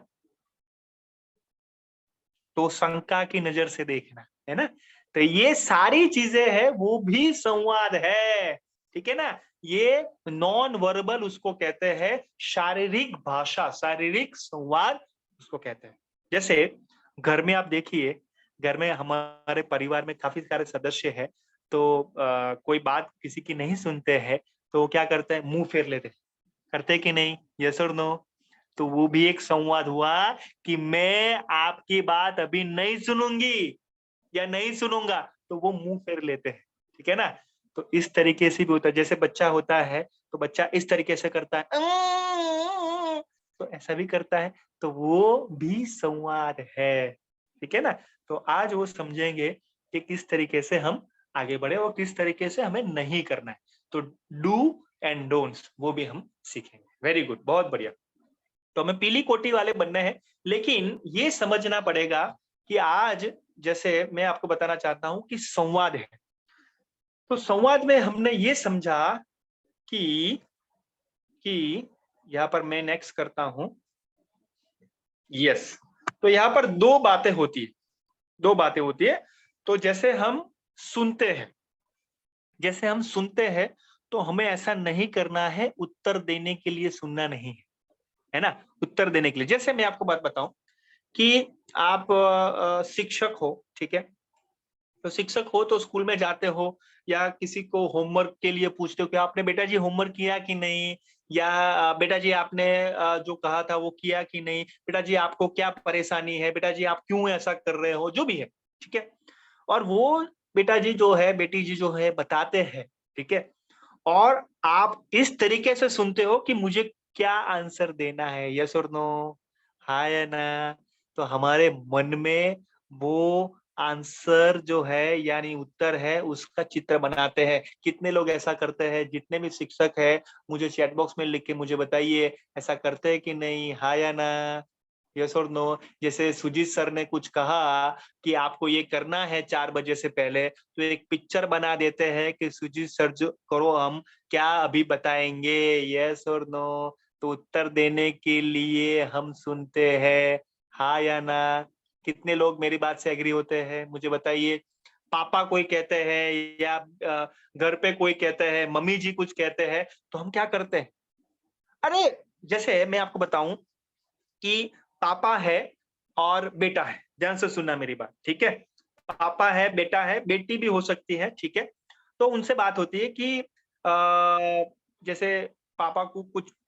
तो शंका की नजर से देखना, है ना। तो ये सारी चीजें हैं, वो भी संवाद है, ठीक है ना। ये नॉन वर्बल उसको कहते हैं, शारीरिक भाषा, शारीरिक संवाद उसको कहते हैं। जैसे घर में आप देखिए, घर में हमारे परिवार में काफी सारे सदस्य हैं, तो कोई बात किसी की नहीं सुनते हैं, तो क्या करते हैं, मुंह फेर लेते, करते कि नहीं, यस और नो। तो वो भी एक संवाद हुआ कि मैं आपकी बात अभी नहीं सुनूंगी या नहीं सुनूंगा, तो वो मुंह फेर लेते हैं, ठीक है ना। तो इस तरीके से भी होता है, जैसे बच्चा होता है तो बच्चा इस तरीके से करता है, तो ऐसा भी करता है, तो वो भी संवाद है, ठीक है ना। तो आज वो समझेंगे कि किस तरीके से हम आगे बढ़े और किस तरीके से हमें नहीं करना है। तो डू एंड डोंट्स वो भी हम सीखेंगे। वेरी गुड, बहुत बढ़िया। तो हमें पीली कोटी वाले बनने हैं, लेकिन ये समझना पड़ेगा कि आज जैसे मैं आपको बताना चाहता हूं कि संवाद है, तो संवाद में हमने ये समझा कि यहां पर मैं नेक्स्ट करता हूं, यस। तो यहां पर दो बातें होती है, तो जैसे हम सुनते हैं, तो हमें ऐसा नहीं करना है, उत्तर देने के लिए सुनना नहीं है ना, उत्तर देने के लिए। जैसे मैं आपको बात बताऊं कि आप शिक्षक हो, ठीक है, तो शिक्षक हो तो स्कूल में जाते हो या किसी को होमवर्क के लिए पूछते हो कि आपने बेटा जी होमवर्क किया कि नहीं, या बेटा जी आपने जो कहा था वो किया कि नहीं, बेटा जी आपको क्या परेशानी है, बेटा जी आप क्यों ऐसा कर रहे हो, जो भी है, ठीक है। और वो बेटा जी जो है, बेटी जी जो है बताते हैं, ठीक है, और आप इस तरीके से सुनते हो कि मुझे क्या आंसर देना है, यस और नो, हाँ या ना। तो हमारे मन में वो आंसर जो है यानी उत्तर है उसका चित्र बनाते हैं। कितने लोग ऐसा करते हैं, जितने भी शिक्षक है, मुझे चैट बॉक्स में लिख के मुझे बताइए, ऐसा करते हैं कि नहीं, हाँ या ना, यस और नो। जैसे सुजीत सर ने कुछ कहा कि आपको ये करना है 4 बजे से पहले, तो एक पिक्चर बना देते हैं कि सुजीत सर जो करो, हम क्या अभी बताएंगे, यस और नो। तो उत्तर देने के लिए हम सुनते हैं, हाँ या ना। कितने लोग मेरी बात से एग्री होते हैं, मुझे बताइए। पापा कोई कहते हैं या घर पे कोई कहते हैं, मम्मी जी कुछ कहते हैं, तो हम क्या करते हैं, अरे जैसे मैं आपको बताऊं कि पापा है और बेटा है, ध्यान से सुनना मेरी बात, ठीक है। पापा है, बेटा है, बेटी भी हो सकती है, ठीक है। तो उनसे बात होती है कि जैसे पापा को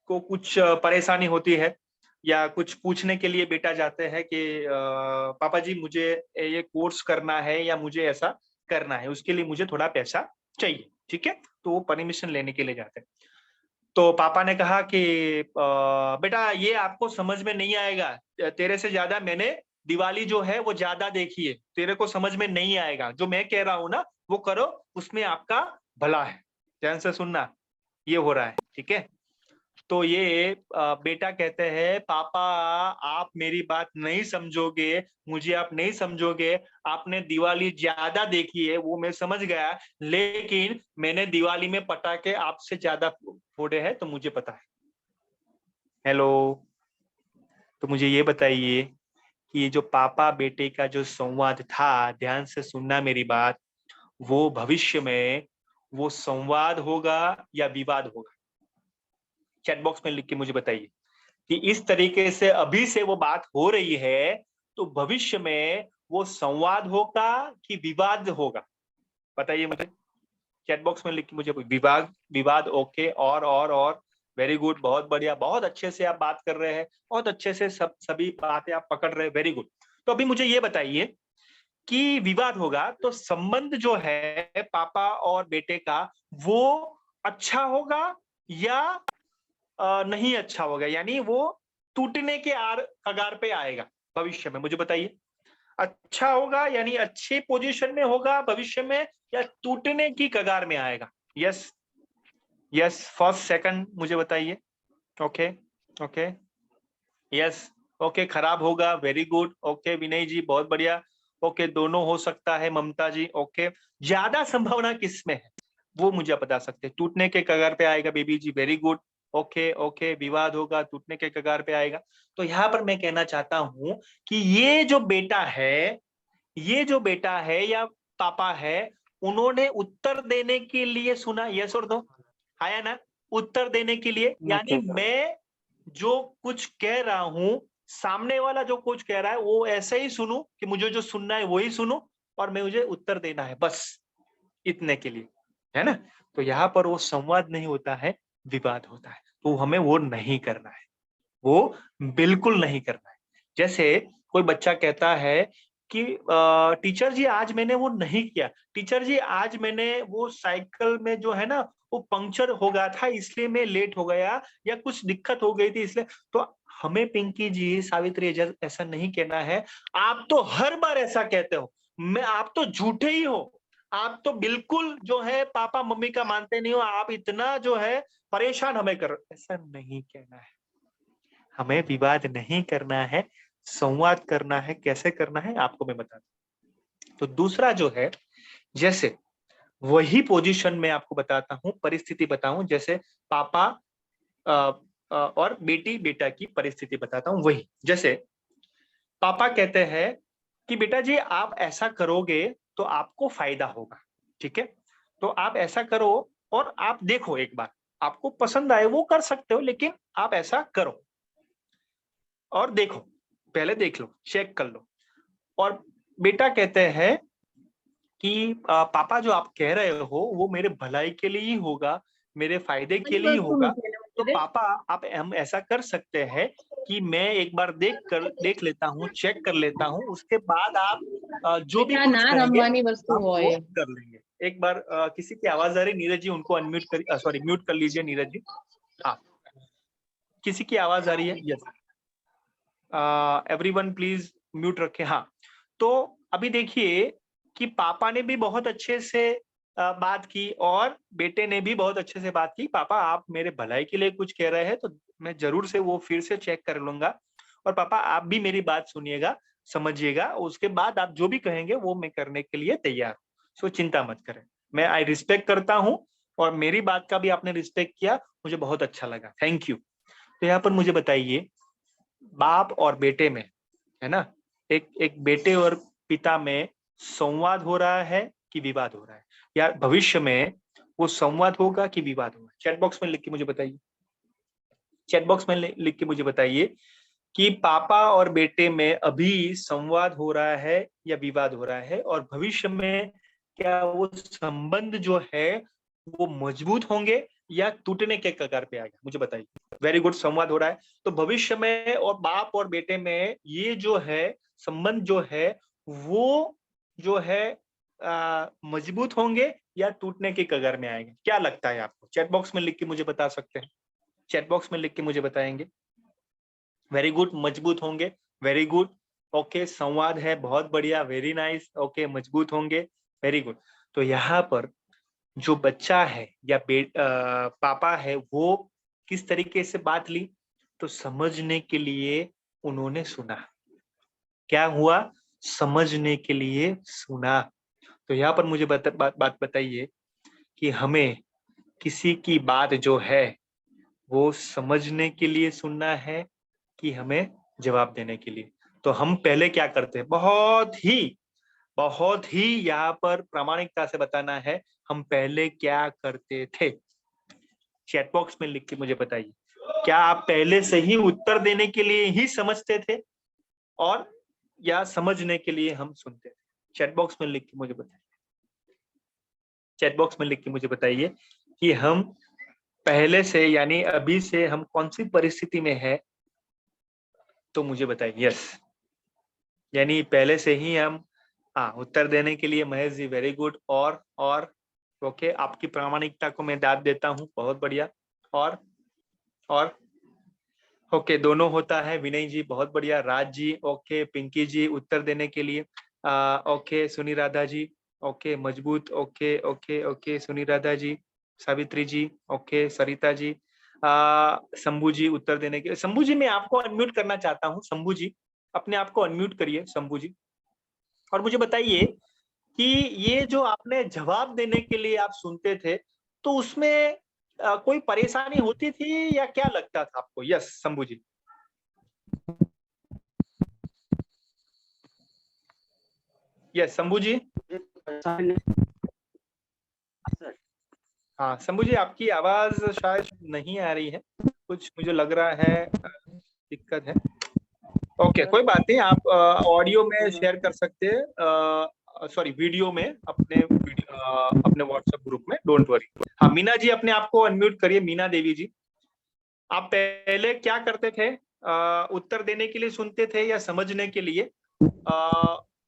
कुछ परेशानी होती है या कुछ पूछने के लिए बेटा जाते हैं कि पापा जी मुझे ये कोर्स करना है या मुझे ऐसा करना है, उसके लिए मुझे थोड़ा पैसा चाहिए, ठीक है। तो वो परमिशन लेने के लिए जाते हैं। तो पापा ने कहा कि बेटा ये आपको समझ में नहीं आएगा, तेरे से ज्यादा मैंने दिवाली जो है वो ज्यादा देखी है, तेरे को समझ में नहीं आएगा, जो मैं कह रहा हूं ना वो करो, उसमें आपका भला है। ध्यान से सुनना, ये हो रहा है, ठीक है। तो ये बेटा कहते हैं, पापा आप मेरी बात नहीं समझोगे, मुझे आप नहीं समझोगे, आपने दिवाली ज्यादा देखी है वो मैं समझ गया, लेकिन मैंने दिवाली में पटाखे आपसे ज्यादा फोड़े हैं, तो मुझे पता है। हेलो, तो मुझे ये बताइए कि ये जो पापा बेटे का जो संवाद था, ध्यान से सुनना मेरी बात, वो भविष्य में वो संवाद होगा या विवाद होगा? चैट बॉक्स में लिख के मुझे बताइए कि इस तरीके से अभी से वो बात हो रही है, तो भविष्य में वो संवाद होगा कि विवाद होगा? बताइए मुझे चैट बॉक्स में लिख के मुझे। विवाद ओके, और वेरी गुड, बहुत बढ़िया, बहुत अच्छे से आप बात कर रहे हैं, बहुत अच्छे से सभी बातें आप पकड़ रहे हैं, वेरी गुड। तो अभी मुझे ये बताइए कि विवाद होगा तो संबंध जो है पापा और बेटे का वो अच्छा होगा या नहीं अच्छा होगा, यानी वो टूटने के कगार पे आएगा भविष्य में? मुझे बताइए, अच्छा होगा यानी अच्छी पोजीशन में होगा भविष्य में, या टूटने की कगार में आएगा? यस, यस, फर्स्ट सेकंड मुझे बताइए। ओके ओके, यस, ओके, खराब होगा, वेरी गुड, ओके विनय जी बहुत बढ़िया, ओके दोनों हो सकता है ममता जी, ओके। ज्यादा संभावना किसमें है वो मुझे बता सकते हैं। टूटने के कगार पे आएगा बेबी जी, वेरी गुड, ओके ओके, विवाद होगा, टूटने के कगार पे आएगा। तो यहाँ पर मैं कहना चाहता हूं कि ये जो बेटा है या पापा है, उन्होंने उत्तर देने के लिए सुना, यस और नो, आया ना, उत्तर देने के लिए, यानी मैं जो कुछ कह रहा हूं, सामने वाला जो कुछ कह रहा है वो ऐसे ही सुनूं कि मुझे जो सुनना है वही सुनूं और मैं मुझे उत्तर देना है, बस इतने के लिए, है ना। तो यहाँ पर वो संवाद नहीं होता है, विवाद होता है। तो हमें वो नहीं करना है, वो बिल्कुल नहीं करना है। जैसे कोई बच्चा कहता है कि टीचर जी आज मैंने वो नहीं किया, टीचर जी आज मैंने वो साइकिल में जो है ना वो पंक्चर हो गया था इसलिए मैं लेट हो गया, या कुछ दिक्कत हो गई थी इसलिए। तो हमें पिंकी जी, सावित्री जी ऐसा नहीं कहना है। आप तो हर बार ऐसा कहते हो, आप तो झूठे ही हो, आप तो बिल्कुल जो है पापा मम्मी का मानते नहीं हो, आप इतना जो है परेशान हमें कर, ऐसा नहीं कहना है। हमें विवाद नहीं करना है, संवाद करना है। कैसे करना है आपको मैं बताता हूं। तो दूसरा जो है, जैसे वही पोजीशन में आपको बताता हूं, परिस्थिति बताऊं, जैसे पापा और बेटी बेटा की परिस्थिति बताता हूं। वही जैसे पापा कहते हैं कि बेटा जी आप ऐसा करोगे तो आपको फायदा होगा, ठीक है, तो आप ऐसा करो और आप देखो, एक बार आपको पसंद आए वो कर सकते हो, लेकिन आप ऐसा करो और देखो, पहले देख लो, चेक कर लो। और बेटा कहते हैं कि पापा जो आप कह रहे हो वो मेरे भलाई के लिए ही होगा, मेरे फायदे के लिए ही होगा, तो पापा आप हम ऐसा कर सकते हैं कि मैं एक बार देख लेता हूँ, चेक कर लेता हूँ, उसके बाद आप जो भी कुछ कहेंगे हम वो कर लेंगे। एक बार किसी की आवाज आ रही, नीरज जी उनको अनम्यूट कर, सॉरी म्यूट कर लीजिए नीरज जी। हाँ, किसी की आवाज आ रही है, यस, एवरीवन प्लीज म्यूट रखें। हाँ, तो अभी देखिए कि पापा ने भी बहुत अच्छे से बात की और बेटे ने भी बहुत अच्छे से बात की। पापा आप मेरे भलाई के लिए कुछ कह रहे हैं तो मैं जरूर से वो फिर से चेक कर लूंगा, और पापा आप भी मेरी बात सुनिएगा, समझिएगा, उसके बाद आप जो भी कहेंगे वो मैं करने के लिए तैयार हूँ। सो चिंता मत करें, मैं आई रिस्पेक्ट करता हूँ और मेरी बात का भी आपने रिस्पेक्ट किया, मुझे बहुत अच्छा लगा, थैंक यू। तो यहाँ पर मुझे बताइए, बाप और बेटे में, है ना, एक बेटे और पिता में संवाद हो रहा है कि विवाद हो रहा है, या भविष्य में वो संवाद होगा कि विवाद होगा? चैट बॉक्स में लिख के मुझे बताइए, चैट बॉक्स में लिख के मुझे बताइए कि पापा और बेटे में अभी संवाद हो रहा है या विवाद हो रहा है, और भविष्य में क्या वो संबंध जो है वो मजबूत होंगे या टूटने के कगार पे आएगा, मुझे बताइए। वेरी गुड, संवाद हो रहा है। तो भविष्य में और बाप और बेटे में ये जो है संबंध जो है वो जो है मजबूत होंगे या टूटने के कगार में आएंगे, क्या लगता है आपको? चैट बॉक्स में लिख के मुझे बता सकते हैं, चैट बॉक्स में लिख के मुझे बताएंगे। वेरी गुड, मजबूत होंगे, वेरी गुड, ओके, संवाद है, बहुत बढ़िया, वेरी नाइस, ओके, मजबूत होंगे, वेरी गुड। तो यहाँ पर जो बच्चा है या पापा है वो किस तरीके से बात ली? तो समझने के लिए उन्होंने सुना। क्या हुआ? समझने के लिए सुना। तो यहाँ पर मुझे बात बताइए कि हमें किसी की बात जो है वो समझने के लिए सुनना है कि हमें जवाब देने के लिए? तो हम पहले क्या करते हैं, बहुत ही यहाँ पर प्रामाणिकता से बताना है, हम पहले क्या करते थे? चैट बॉक्स में लिख के मुझे बताइए, क्या आप पहले से ही उत्तर देने के लिए ही समझते थे और या समझने के लिए हम सुनते थे? चैट बॉक्स में लिख के मुझे बताइए, चैट बॉक्स में लिख के मुझे बताइए कि हम पहले से यानी अभी से हम कौन सी परिस्थिति में है, तो मुझे बताइए। यस, यानी पहले से ही हम, हाँ, उत्तर देने के लिए महेश जी, वेरी गुड, और ओके, आपकी प्रामाणिकता को मैं दाद देता हूँ, बहुत बढ़िया, और ओके, दोनों होता है, विनय जी बहुत बढ़िया, राज जी, ओके, पिंकी जी उत्तर देने के लिए, ओके, सुनी राधा जी, ओके, मजबूत, ओके ओके ओके, सुनी राधा जी, सावित्री जी, ओके, सरिता जी, शंभू जी उत्तर देने के। शंभू जी मैं आपको अनम्यूट करना चाहता हूँ। शंभू जी अपने आप को अनम्यूट करिए शंभू जी, और मुझे बताइए कि ये जो आपने जवाब देने के लिए आप सुनते थे, तो उसमें कोई परेशानी होती थी या क्या लगता था आपको? यस शंभू जी। यस शंभू जी। हाँ शंभू जी आपकी आवाज शायद नहीं आ रही है, कुछ मुझे लग रहा है दिक्कत है। ओके कोई बात नहीं, आप ऑडियो में शेयर कर सकते हैं, सॉरी वीडियो में अपने व्हाट्सएप ग्रुप में, डोंट वरी। हाँ मीना जी अपने आप को अनम्यूट करिए। मीना देवी जी, आप पहले क्या करते थे? उत्तर देने के लिए सुनते थे या समझने के लिए?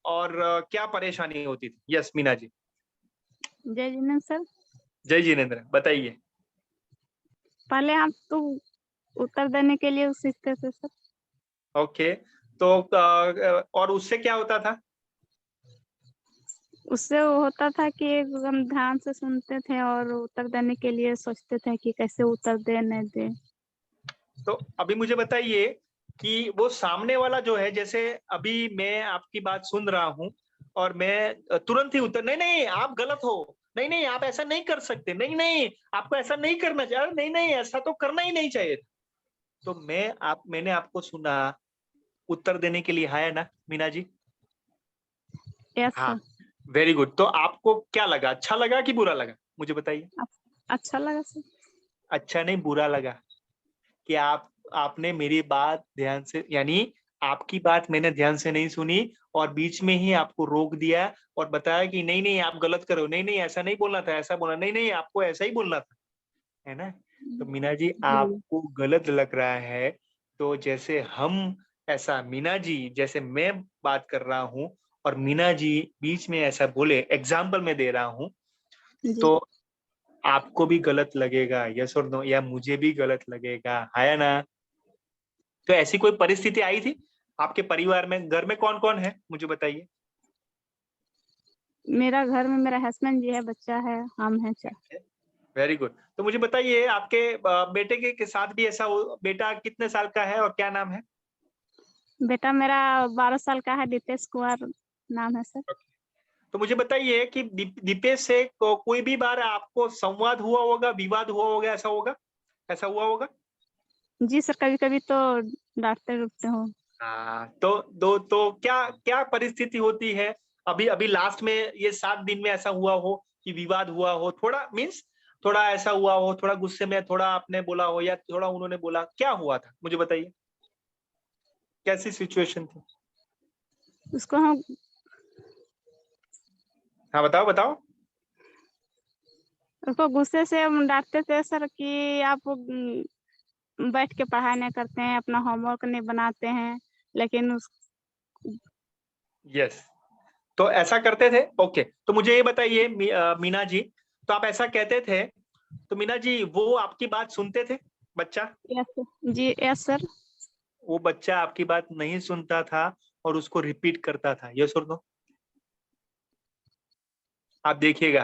और क्या परेशानी होती थी? यस मीना जी। जय जिनेंद्र सर। जय जिनेंद्र, बताइए। पहले आप तो उत्तर देने के लिए सीखते थे सर। ओके तो और उससे क्या होता था? उससे वो होता था कि हम ध्यान से सुनते थे और उत्तर देने के लिए सोचते थे कि कैसे उत्तर दे नहीं दे। तो अभी मुझे बताइए कि वो सामने वाला जो है, जैसे अभी मैं आपकी बात सुन रहा हूं और मैं तुरंत ही उत्तर, नहीं नहीं आप गलत हो, नहीं नहीं आप ऐसा नहीं कर सकते, नहीं नहीं आपको ऐसा नहीं करना चाहिए, नहीं नहीं ऐसा तो करना ही नहीं चाहिए। तो मैंने आपको सुना, उत्तर देने के लिए आया ना मीना जी? यस हाँ सर। Very good. तो आपको क्या लगा, अच्छा लगा कि बुरा लगा, मुझे बताइए। अच्छा लगा सर। अच्छा नहीं बुरा लगा कि आपने मेरी बात ध्यान से, यानी आपकी बात मैंने ध्यान से नहीं सुनी और बीच में ही आपको रोक दिया और बताया कि नहीं नहीं आप गलत करो, नहीं नहीं ऐसा नहीं बोलना था, ऐसा बोला, नहीं नहीं आपको ऐसा ही बोलना था, है ना? तो मीना जी आपको गलत लग रहा है, तो जैसे हम ऐसा, मीना जी जैसे मैं बात कर रहा हूँ और मीना जी बीच में ऐसा बोले, एग्जाम्पल में दे रहा हूँ, तो आपको भी गलत लगेगा, यस और नो, या मुझे भी गलत लगेगा, है ना? तो ऐसी कोई परिस्थिति आई थी आपके परिवार में? घर में कौन कौन है मुझे बताइए। मेरा घर में मेरा हस्बैंड जी है, बच्चा है, हम हैं चार। Very good. तो मुझे बताइए आपके बेटे के साथ भी ऐसा बेटा कितने साल का है और क्या नाम है? बेटा मेरा 12 साल का है, दीपेश कुमार नाम है सर। तो मुझे बताइए कि दीपेश से कोई भी बार आपको संवाद हुआ होगा, विवाद हुआ होगा, ऐसा होगा, ऐसा हुआ होगा? जी सर, कभी कभी तो डांटते डूटते हो। हाँ तो क्या क्या परिस्थिति होती है? अभी अभी लास्ट में ये 7 दिन में ऐसा हुआ हो कि विवाद हुआ हो, थोड़ा मीन्स थोड़ा ऐसा हुआ हो, थोड़ा गुस्से में थोड़ा आपने बोला हो या थोड़ा उन्होंने बोला, क्या हुआ था मुझे बताइए, कैसी सिचुएशन थी? उसको हम हाँ बताओ बताओ। उसको गुस्से से हम डांटते थे सर कि आप बैठ के पढ़ाई नहीं करते हैं, अपना होमवर्क नहीं बनाते हैं, लेकिन उस यस तो ऐसा करते थे। ओके तो मुझे ये बताइए मीना जी, तो आप ऐसा कहते थे, तो मीना जी वो आपकी बात सुनते थे बच्चा? यस जी, यस सर। वो बच्चा आपकी बात नहीं सुनता था और उसको रिपीट करता था, यस और नो? आप देखिएगा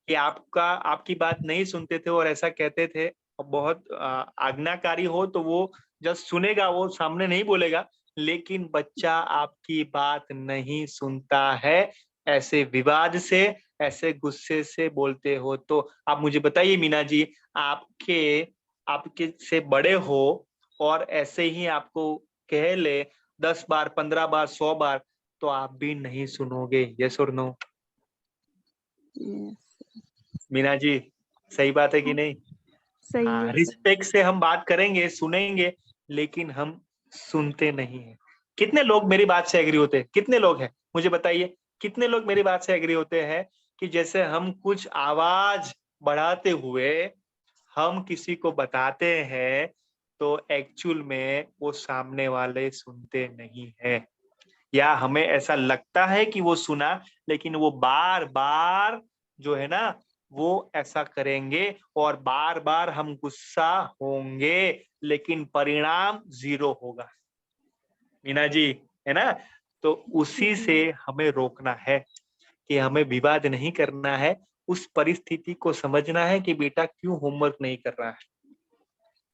कि आपकी बात नहीं सुनते थे और ऐसा कहते थे, और बहुत आज्ञाकारी हो तो वो जस्ट सुनेगा, वो सामने नहीं बोलेगा, लेकिन बच्चा आपकी बात नहीं सुनता है, ऐसे विवाद से, ऐसे गुस्से से बोलते हो। तो आप मुझे बताइए मीना जी, आपके आपके से बड़े हो और ऐसे ही आपको कह ले 10 बार 15 बार 100 बार, तो आप भी नहीं सुनोगे, यस और नो? मीना जी सही बात है कि नहीं? सही हाँ है। रिस्पेक्ट से हम बात करेंगे, सुनेंगे, लेकिन हम सुनते नहीं है। कितने लोग मेरी बात से एग्री होते हैं? कितने लोग हैं मुझे बताइए, कितने लोग मेरी बात से एग्री होते हैं कि जैसे हम कुछ आवाज बढ़ाते हुए हम किसी को बताते हैं तो एक्चुअल में वो सामने वाले सुनते नहीं है, या हमें ऐसा लगता है कि वो सुना, लेकिन वो बार बार जो है ना वो ऐसा करेंगे और बार बार हम गुस्सा होंगे, लेकिन परिणाम 0 होगा, मीना जी, है ना? तो उसी से हमें रोकना है कि हमें विवाद नहीं करना है उस परिस्थिति को समझना है कि बेटा क्यों होमवर्क नहीं कर रहा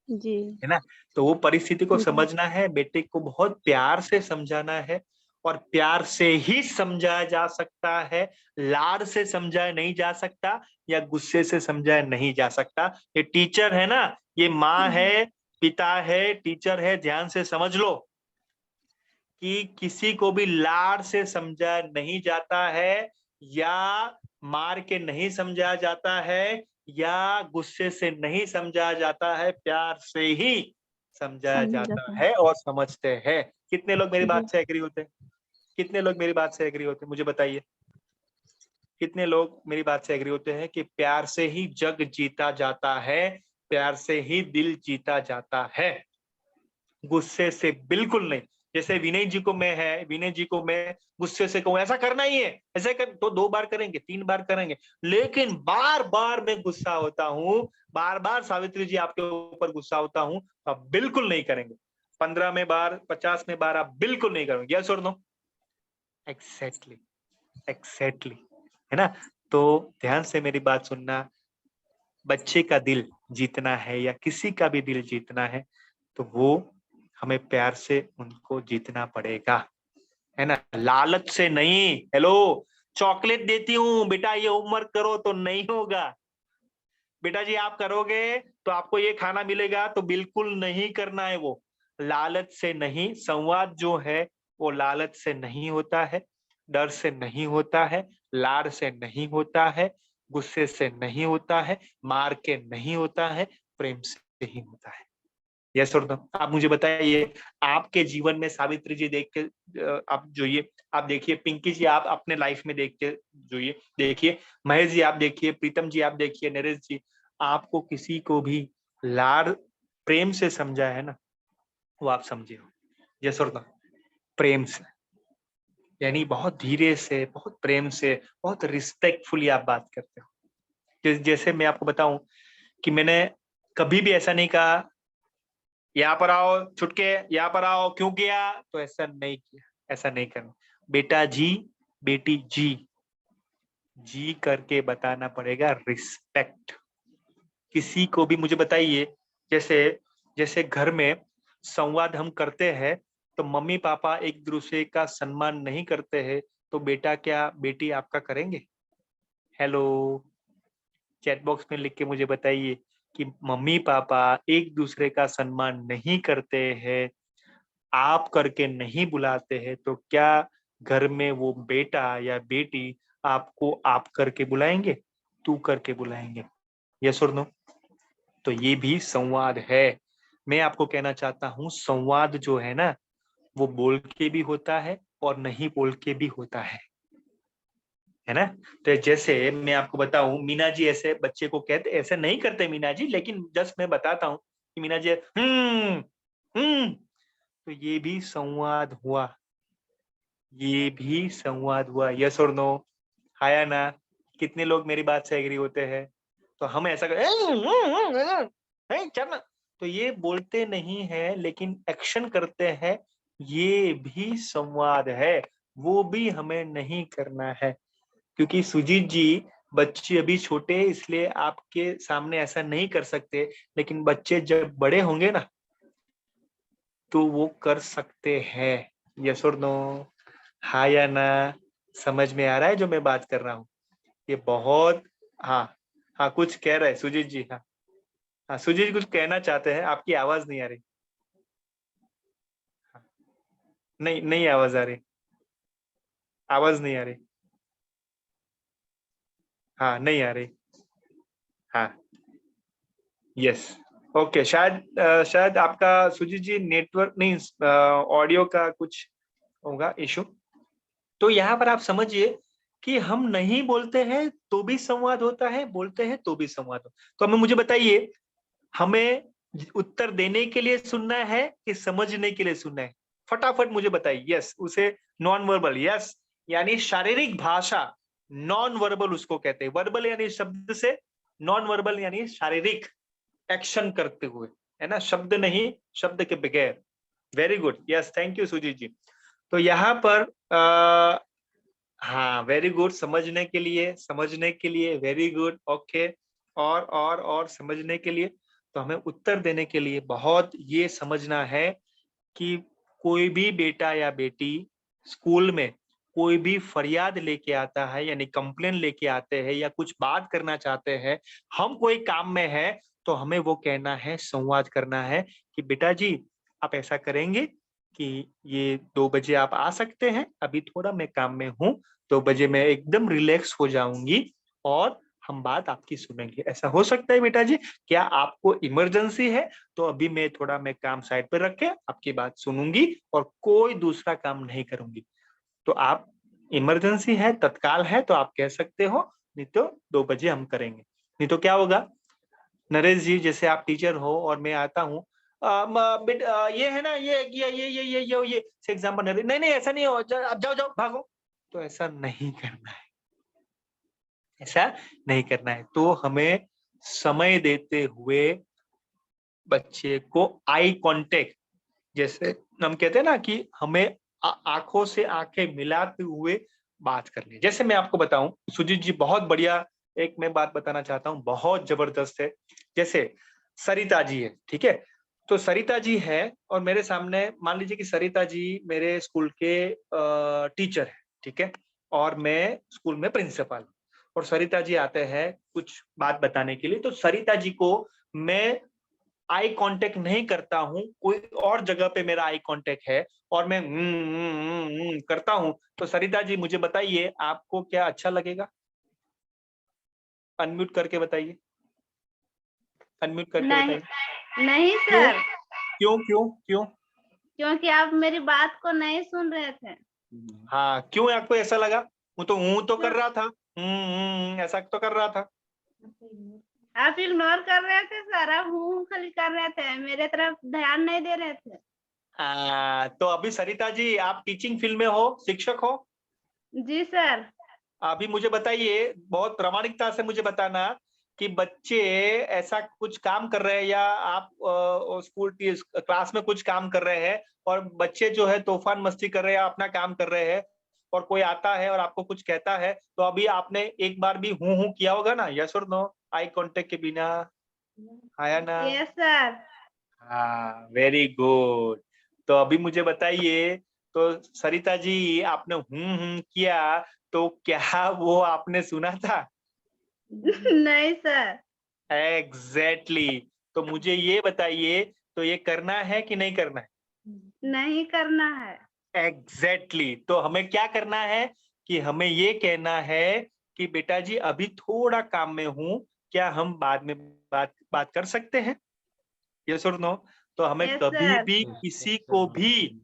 जी है ना। तो वो परिस्थिति को जी समझना है, बेटे को बहुत प्यार से समझाना है, और प्यार से ही समझाया जा सकता है, लाड से समझाया नहीं जा सकता, या गुस्से से समझाया नहीं जा सकता। ये टीचर है ना, ये माँ है, पिता है, टीचर है, ध्यान से समझ लो कि किसी को भी लाड से समझाया नहीं जाता है, या मार के नहीं समझाया जाता है, या गुस्से से नहीं समझाया जाता है, प्यार से ही समझाया समझ जाता जाता है और समझते हैं। कितने लोग मेरी जी बात से एग्री होते हैं? कितने लोग मेरी बात से एग्री होते हैं, मुझे बताइए। कितने लोग मेरी बात से एग्री होते हैं कि प्यार से ही जग जीता जाता है, प्यार से ही दिल जीता जाता है, गुस्से से बिल्कुल नहीं। जैसे विनय जी को मैं है, विनय जी को मैं गुस्से से कहूं ऐसा करना ही है, ऐसे कर तो 2 बार करेंगे, 3 बार करेंगे, लेकिन बार बार मैं गुस्सा होता हूं, बार बार सावित्री जी आपके ऊपर गुस्सा होता हूं, तो आप बिल्कुल नहीं करेंगे। 15 में बार, 50 में बार आप बिल्कुल नहीं करेंगे। यस और नो? एग्जैक्टली, एग्जैक्टली, है ना। तो ध्यान से मेरी बात सुनना, बच्चे का दिल जीतना है या किसी का भी दिल जीतना है, तो वो हमें प्यार से उनको जीतना पड़ेगा, है ना, लालच से नहीं। हेलो, चॉकलेट देती हूँ बेटा ये होमवर्क करो तो नहीं होगा, बेटा जी आप करोगे तो आपको ये खाना मिलेगा, तो बिल्कुल नहीं करना है। वो लालच से नहीं, संवाद जो है वो लालच से नहीं होता है, डर से नहीं होता है, लाड से नहीं होता है, गुस्से से नहीं होता है, मार के नहीं होता है, प्रेम से ही होता है। यस और नो? आप मुझे बताइए, आपके जीवन में सावित्री जी देख के आप जो ये आप देखिए, पिंकी जी आप अपने लाइफ में देख के जो ये देखिए, महेश जी आप देखिए, प्रीतम जी आप देखिए, नरेश जी, आपको किसी को भी लाड प्रेम से समझा है ना, वो आप समझे हो। यस और नो? प्रेम से, यानी बहुत धीरे से, बहुत प्रेम से, बहुत रिस्पेक्टफुली आप बात करते हो। जैसे मैं आपको बताऊं कि मैंने कभी भी ऐसा नहीं कहा यहाँ पर आओ छुटके, यहाँ पर आओ क्यों किया, तो ऐसा नहीं किया, ऐसा नहीं करना। बेटा जी, बेटी जी, जी करके बताना पड़ेगा, रिस्पेक्ट। किसी को भी मुझे बताइए, जैसे जैसे घर में संवाद हम करते हैं, तो मम्मी पापा एक दूसरे का सम्मान नहीं करते हैं, तो बेटा क्या बेटी आपका करेंगे? हेलो, चैट बॉक्स में लिख के मुझे बताइए कि मम्मी पापा एक दूसरे का सम्मान नहीं करते हैं, आप करके नहीं बुलाते हैं, तो क्या घर में वो बेटा या बेटी आपको आप करके बुलाएंगे, तू करके बुलाएंगे? यस और नो? तो ये भी संवाद है। मैं आपको कहना चाहता हूँ, संवाद जो है ना, वो बोल के भी होता है और नहीं बोल के भी होता है ना। तो जैसे मैं आपको बताऊं, मीना जी ऐसे बच्चे को कहते, ऐसे नहीं करते मीना जी, लेकिन जस्ट मैं बताता हूँ कि मीना जी तो ये भी संवाद हुआ, ये भी संवाद हुआ। यस और नो? हाया ना? कितने लोग मेरी बात से एग्री होते हैं? तो हम ऐसा चलना, तो ये बोलते नहीं है लेकिन एक्शन करते हैं, ये भी संवाद है, वो भी हमें नहीं करना है। क्योंकि सुजीत जी, बच्चे अभी छोटे इसलिए आपके सामने ऐसा नहीं कर सकते, लेकिन बच्चे जब बड़े होंगे ना, तो वो कर सकते हैं। यस और नो? हाँ या ना? समझ में आ रहा है जो मैं बात कर रहा हूँ? ये बहुत, हाँ हाँ, कुछ कह रहे हैं सुजीत जी। हाँ हाँ, सुजीत जी कुछ कहना चाहते हैं, आपकी आवाज नहीं आ रही। हाँ, नहीं नहीं आवाज आ रही, आवाज नहीं आ रही। हाँ नहीं आ रही। हाँ यस, ओके, शायद आपका सुजीत जी नेटवर्क नहीं, ऑडियो का कुछ होगा इशू। तो यहाँ पर आप समझिए कि हम नहीं बोलते हैं तो भी संवाद होता है, बोलते हैं तो भी संवाद होता है। तो हमें मुझे बताइए, हमें उत्तर देने के लिए सुनना है कि समझने के लिए सुनना है? फटाफट मुझे बताइए। यस, उसे नॉन वर्बल, यस, यानी शारीरिक भाषा, नॉन वर्बल उसको कहते हैं। वर्बल यानी शब्द से, नॉन वर्बल यानी शारीरिक एक्शन करते हुए, है ना, शब्द नहीं, शब्द के बगैर। Very good, yes, thank you Sujit ji. तो यहाँ पर हाँ, वेरी गुड, समझने के लिए वेरी गुड। ओके, और समझने के लिए, तो हमें उत्तर देने के लिए बहुत ये समझना है कि कोई भी बेटा या बेटी स्कूल में कोई भी फरियाद लेके आता है, यानी कंप्लेन लेके आते हैं या कुछ बात करना चाहते हैं, हम कोई काम में है तो हमें वो कहना है, संवाद करना है कि बेटा जी आप ऐसा करेंगे कि ये 2 बजे आप आ सकते हैं, अभी थोड़ा मैं काम में हूँ, 2 बजे मैं एकदम रिलैक्स हो जाऊंगी और हम बात आपकी सुनेंगे। ऐसा हो सकता है बेटा जी? क्या आपको इमरजेंसी है? तो अभी मैं काम साइड पर रख के आपकी बात सुनूंगी और कोई दूसरा काम नहीं करूंगी। तो आप इमरजेंसी है, तत्काल है तो आप कह सकते हो, नहीं तो 2 बजे हम करेंगे। नहीं तो क्या होगा नरेश जी, जैसे आप टीचर हो और मैं आता हूँ, ये है ना, ये एग्जाम्पल, नहीं नहीं ऐसा नहीं हो, अब जाओ जाओ भागो, तो ऐसा नहीं करना है, ऐसा नहीं करना है। तो हमें समय देते हुए बच्चे को आई कांटेक्ट, जैसे हम कहते हैं ना कि हमें आंखों से आंखें मिलाते हुए बात करनी है। जैसे मैं आपको बताऊं, सुजीत जी बहुत बढ़िया एक मैं बात बताना चाहता हूं, बहुत जबरदस्त है। जैसे सरिता जी है, ठीक है, तो सरिता जी है और मेरे सामने मान लीजिए कि सरिता जी मेरे स्कूल के टीचर है, ठीक है, और मैं स्कूल में प्रिंसिपल, और सरिता जी आते हैं कुछ बात बताने के लिए, तो सरिता जी को मैं आई कांटेक्ट नहीं करता हूं, कोई और जगह पे मेरा आई कांटेक्ट है और मैं करता हूं, तो सरिता जी मुझे बताइए आपको क्या अच्छा लगेगा? अनम्यूट करके बताइए, अनम्यूट करके नहीं बताइए। नहीं क्यों सर, क्यों क्यों क्यों? क्योंकि आप मेरी बात को नहीं सुन रहे थे। हाँ, क्यों आपको ऐसा लगा? वो तो हूं तो कर रहा था, ऐसा तो कर रहा था। आप इग्नोर कर रहे थे सर, आप हूँ खाली कर रहे थे, मेरे तरफ ध्यान नहीं दे रहे थे। तो अभी सरिता जी आप टीचिंग फील्ड में हो, शिक्षक हो? जी सर। अभी मुझे बताइए, बहुत प्रामाणिकता से मुझे बताना कि बच्चे ऐसा कुछ काम कर रहे हैं या आप स्कूल क्लास में कुछ काम कर रहे हैं और बच्चे जो है तूफान मस्ती कर रहे हैं, अपना काम कर रहे हैं, और कोई आता है और आपको कुछ कहता है, तो अभी आपने एक बार भी हूं किया होगा ना, यस और नो, आई कांटेक्ट के बिना, आया ना? Yes sir. हाँ, वेरी गुड। तो अभी मुझे बताइए, तो सरिता जी आपने किया, तो क्या वो आपने सुना था? नहीं सर। एग्जैक्टली तो मुझे ये बताइए, तो ये करना है कि नहीं करना है? नहीं करना है। एग्जैक्टली तो हमें क्या करना है कि हमें ये कहना है कि बेटा जी अभी थोड़ा काम में हूं, क्या हम बाद में बात कर सकते हैं? यस और नो? तो हमें यस कभी सर। भी किसी को भी,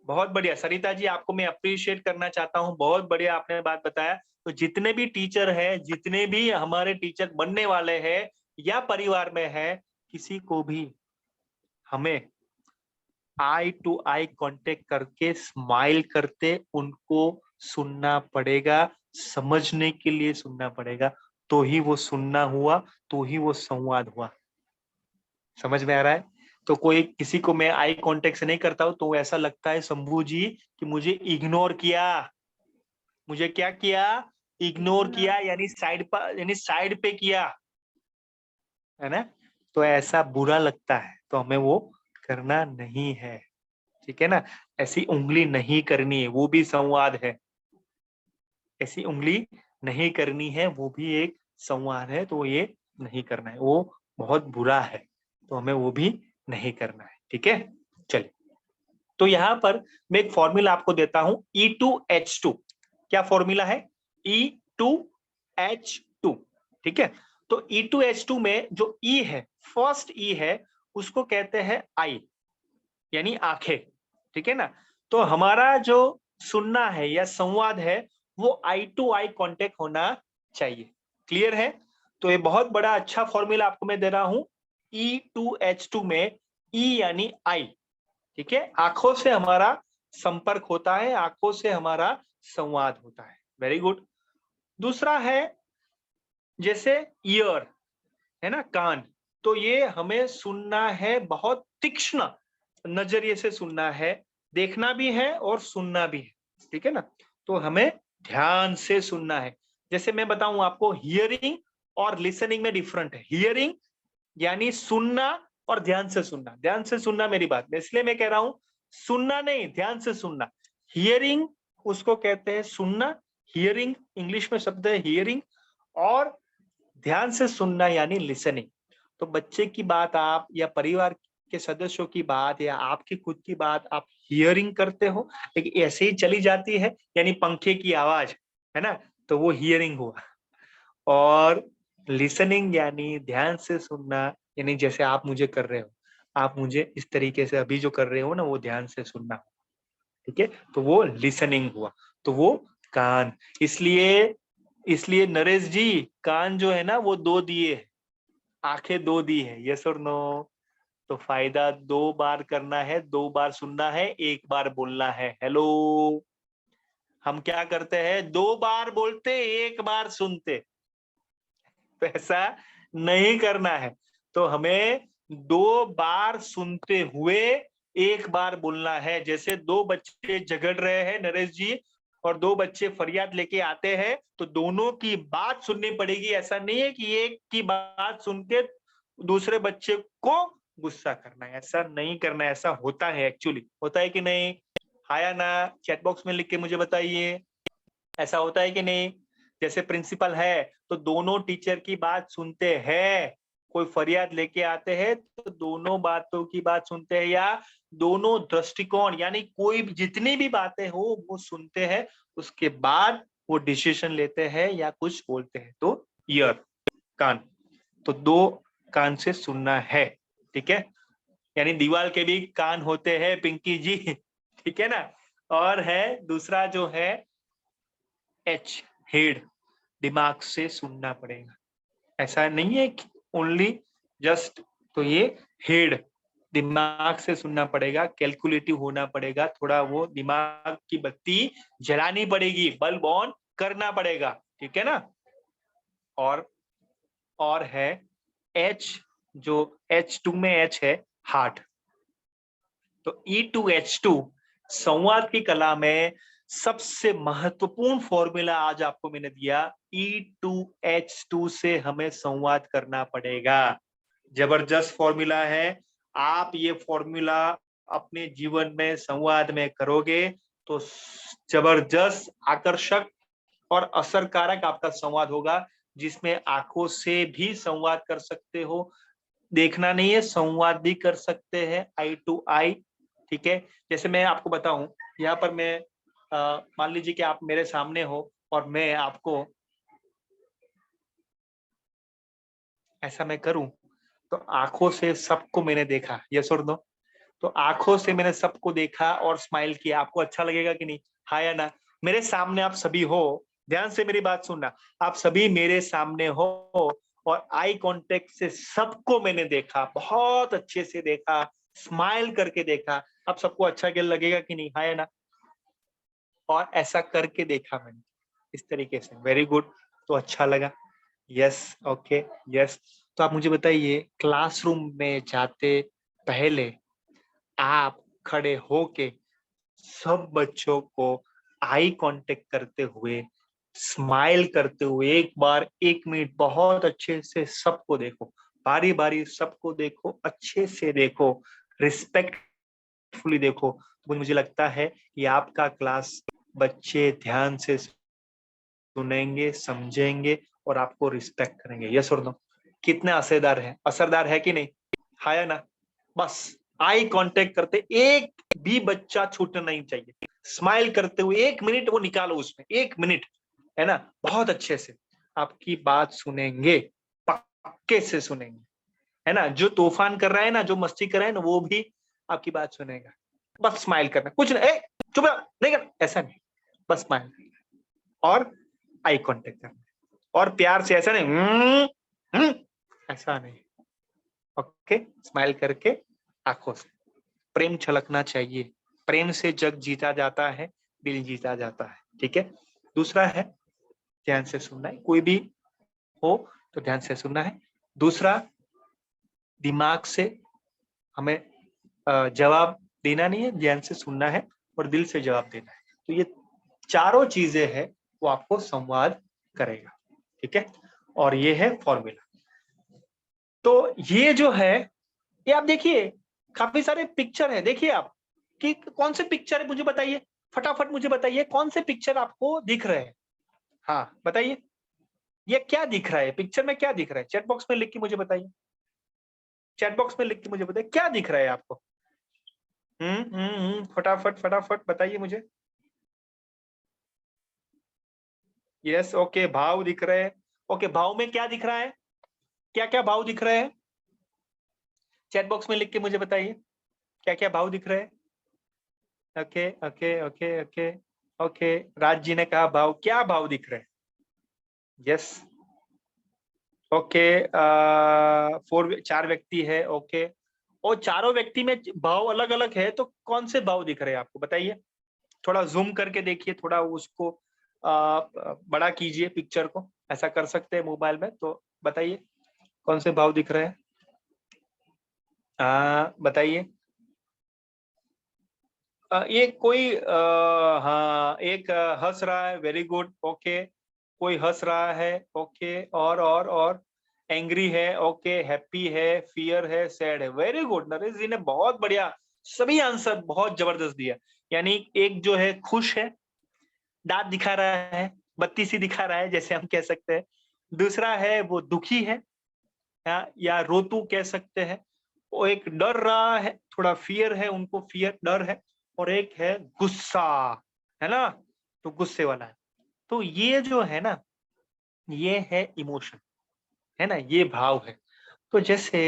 बहुत बढ़िया सरिता जी, आपको मैं अप्रिशिएट करना चाहता हूँ, बहुत बढ़िया आपने बात बताया। तो जितने भी टीचर हैं, जितने भी हमारे टीचर बनने वाले हैं या परिवार में है, किसी को भी हमें आई टू आई कांटेक्ट करके स्माइल करते उनको सुनना पड़ेगा, समझने के लिए सुनना पड़ेगा, तो ही वो सुनना हुआ, तो ही वो संवाद हुआ। समझ में आ रहा है? तो कोई किसी को मैं आई कांटेक्ट से नहीं करता हूं तो ऐसा लगता है शंभू जी कि मुझे इग्नोर किया, मुझे क्या किया? इग्नोर किया, यानी साइड पे किया, है ना? तो ऐसा बुरा लगता है, तो हमें वो करना नहीं है, ठीक है ना? ऐसी उंगली नहीं करनी है, वो भी संवाद है। ऐसी उंगली नहीं करनी है, वो भी एक संवाद है, तो ये नहीं करना है, वो बहुत बुरा है, तो हमें वो भी नहीं करना है, ठीक है? चलिए, तो यहाँ पर मैं एक फॉर्मूला आपको देता हूं, E2H2। क्या फॉर्मूला है? E2H2, ठीक है? तो E2H2 में जो E है, फर्स्ट E है, उसको कहते हैं आई, यानी आंखें, ठीक है ना? तो हमारा जो सुनना है या संवाद है, वो आई टू आई कांटेक्ट होना चाहिए। क्लियर है? तो ये बहुत बड़ा अच्छा फॉर्मूला आपको मैं दे रहा हूं, E2H2 में E यानी आई, ठीक है? आंखों से हमारा संपर्क होता है, आंखों से हमारा संवाद होता है। Very good. दूसरा है जैसे ईयर, है ना, कान, तो ये हमें सुनना है, बहुत तीक्ष्ण नजरिए से सुनना है, देखना भी है और सुनना भी है, ठीक है ना? तो हमें ध्यान से सुनना है। जैसे मैं बताऊं आपको, हियरिंग और लिसनिंग में डिफरेंट है। हियरिंग यानी सुनना और ध्यान से सुनना। ध्यान से सुनना मेरी बात में, इसलिए मैं कह रहा हूं सुनना नहीं, ध्यान से सुनना। हियरिंग उसको कहते हैं सुनना, हियरिंग इंग्लिश में शब्द है हियरिंग, और ध्यान से सुनना यानी लिसनिंग। तो बच्चे की बात आप या परिवार के सदस्यों की बात या आपकी खुद की बात आप हियरिंग करते हो, लेकिन ऐसे ही चली जाती है, यानी पंखे की आवाज है ना, तो वो हियरिंग हुआ। और लिसनिंग यानी ध्यान से सुनना, यानी जैसे आप मुझे कर रहे हो, आप मुझे इस तरीके से अभी जो कर रहे हो ना, वो ध्यान से सुनना, ठीक है, तो वो लिसनिंग हुआ। तो वो कान, इसलिए नरेश जी, कान जो है ना वो 2 दिए, आंखें 2 दी है, यस और नो। तो फायदा 2 बार करना है, 2 बार सुनना है, 1 बार बोलना है। हेलो, हम क्या करते हैं, 2 बार बोलते 1 बार सुनते, तो ऐसा नहीं करना है। तो हमें 2 बार सुनते हुए 1 बार बोलना है। जैसे 2 बच्चे झगड़ रहे हैं नरेश जी, और 2 बच्चे फरियाद लेके आते हैं, तो दोनों की बात सुननी पड़ेगी। ऐसा नहीं है कि एक की बात सुन के दूसरे बच्चे को गुस्सा करना है, ऐसा नहीं करना है। ऐसा होता है, एक्चुअली होता है कि नहीं? हाँ या ना, चैट बॉक्स में लिख के मुझे बताइए, ऐसा होता है कि नहीं? जैसे प्रिंसिपल है तो दोनों टीचर की बात सुनते हैं, कोई फरियाद लेके आते हैं तो दोनों बातों की बात सुनते हैं, या दोनों दृष्टिकोण यानी कोई भी जितनी भी बातें हो वो सुनते हैं, उसके बाद वो डिसीजन लेते हैं या कुछ बोलते हैं। तो ईयर, कान, तो 2 कान से सुनना है, ठीक है। यानी दीवार के भी कान होते हैं पिंकी जी, ठीक है ना। और है दूसरा जो है एच, हेड, दिमाग से सुनना पड़ेगा। ऐसा नहीं है कि ओनली जस्ट, तो ये हेड, दिमाग से सुनना पड़ेगा, कैलकुलेटिव होना पड़ेगा, थोड़ा वो दिमाग की बत्ती जलानी पड़ेगी, बल्ब ऑन करना पड़ेगा, ठीक है ना। और है एच, जो H2 में एच है, हार्ट। तो E2H2 संवाद की कला में सबसे महत्वपूर्ण फॉर्मूला आज आपको मैंने दिया। E2H2 से हमें संवाद करना पड़ेगा। जबरदस्त फॉर्मूला है। आप ये फॉर्मूला अपने जीवन में संवाद में करोगे तो जबरदस्त, आकर्षक और असरकारक आपका संवाद होगा, जिसमें आंखों से भी संवाद कर सकते हो, देखना नहीं है, संवाद भी कर सकते हैं, आई टू आई, ठीक है। जैसे मैं आपको बताऊं, यहाँ पर मैं मान लीजिए कि आप मेरे सामने हो और मैं आपको ऐसा मैं करूं, तो आंखों से सबको मैंने देखा, यस और नो। तो आंखों से मैंने सबको देखा और स्माइल किया, आपको अच्छा लगेगा कि नहीं? हाँ या ना? मेरे सामने आप सभी हो, ध्यान से मेरी बात सुनना, आप सभी मेरे सामने हो और आई कांटेक्ट से सबको मैंने देखा, बहुत अच्छे से देखा, स्माइल करके देखा। अब सबको अच्छा लगेगा कि नहीं? हाँ या ना? और ऐसा करके देखा मैंने, इस तरीके से, वेरी गुड। तो अच्छा लगा, यस, ओके, यस। तो आप मुझे बताइए, क्लासरूम में जाते पहले आप खड़े होके सब बच्चों को आई कांटेक्ट करते हुए, स्माइल करते हुए, एक बार 1 मिनट बहुत अच्छे से सबको देखो, बारी बारी सबको देखो, अच्छे से देखो, रिस्पेक्टफुली देखो। तो मुझे लगता है कि आपका क्लास बच्चे ध्यान से सुनेंगे, समझेंगे और आपको रिस्पेक्ट करेंगे, यस और नो? कितने असरदार है कि नहीं? हाँ या ना? बस आई कांटेक्ट करते, एक भी बच्चा छूटना नहीं चाहिए, स्माइल करते हुए 1 मिनट वो निकालो, उसमें 1 मिनट, है ना, बहुत अच्छे से आपकी बात सुनेंगे, पक्के से सुनेंगे, है ना। जो तूफान कर रहा है ना, जो मस्ती कर रहा है ना, वो भी आपकी बात सुनेगा। बस स्माइल करना, कुछ नहीं, चुप नहीं करना, ऐसा नहीं, बस स्माइल और आई कांटेक्ट करना, और प्यार से, ऐसा नहीं ऐसा नहीं, ओके, स्माइल करके आंखों से, प्रेम छलकना चाहिए, प्रेम से जग जीता जाता है, दिल जीता जाता है, ठीक है। दूसरा है ध्यान से सुनना है, कोई भी हो तो ध्यान से सुनना है। दूसरा, दिमाग से हमें जवाब देना नहीं है, ध्यान से सुनना है और दिल से जवाब देना है। तो ये चारों चीजें हैं वो आपको संवाद करेगा। ठीक है, और ये है फॉर्मूला। तो ये जो है, ये आप देखिए काफी सारे पिक्चर है, देखिए आप कि कौन से पिक्चर है मुझे बताइए, फटाफट मुझे बताइए कौन से पिक्चर आपको दिख रहे हैं। हाँ बताइए, ये क्या दिख रहा है, पिक्चर में क्या दिख रहा है, चैट बॉक्स में लिख के मुझे बताइए, चैट बॉक्स में लिख के मुझे बताइए क्या दिख रहा है आपको। फटाफट फटाफट बताइए मुझे। यस, ओके, भाव दिख रहे हैं। ओके, भाव में क्या दिख रहा है, क्या क्या भाव दिख रहे हैं, चैट बॉक्स में लिख के मुझे बताइए क्या क्या भाव दिख रहे हैं। Okay okay okay okay okay, Raj ji ने कहा भाव, क्या भाव दिख रहे हैं। यस, ओके, 4 व्यक्ति है। ओके, और चारों व्यक्ति में भाव अलग अलग है, तो कौन से भाव दिख रहे हैं आपको बताइए, थोड़ा जूम करके देखिए, थोड़ा उसको बड़ा कीजिए पिक्चर को, ऐसा कर सकते हैं मोबाइल में, तो बताइए कौन से भाव दिख रहे हैं। बताइए। ये कोई हाँ, एक हंस रहा है, वेरी गुड, ओके, कोई हंस रहा है, ओके, और एंग्री है, ओके, हैप्पी है, फियर है, सैड है, वेरी गुड। नरेश जी ने बहुत बढ़िया सभी आंसर बहुत जबरदस्त दिया। यानी एक जो है खुश है, दांत दिखा रहा है, बत्ती सी दिखा रहा है जैसे हम कह सकते हैं। दूसरा है वो दुखी है, या रोतू कह सकते हैं। वो एक डर रहा है, थोड़ा फियर है, उनको फियर डर है। और एक है गुस्सा, है ना, तो गुस्से वाला है। तो ये जो है ना, ये है इमोशन, है ना, ये भाव है। तो जैसे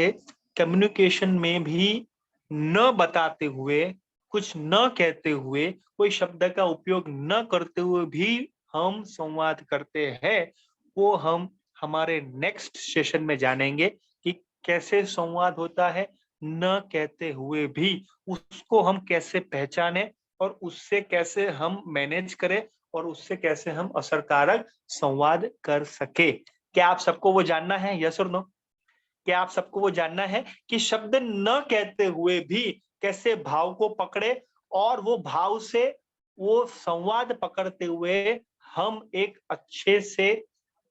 कम्युनिकेशन में भी न बताते हुए, कुछ न कहते हुए, कोई शब्द का उपयोग न करते हुए भी हम संवाद करते हैं, वो हम हमारे नेक्स्ट सेशन में जानेंगे कि कैसे संवाद होता है न कहते हुए भी, उसको हम कैसे पहचाने और उससे कैसे हम मैनेज करें और उससे कैसे हम असरकारक संवाद कर सके। क्या आप सबको वो जानना है, यस और नो? क्या आप सबको वो जानना है कि शब्द न कहते हुए भी कैसे भाव को पकड़े, और वो भाव से वो संवाद पकड़ते हुए हम एक अच्छे से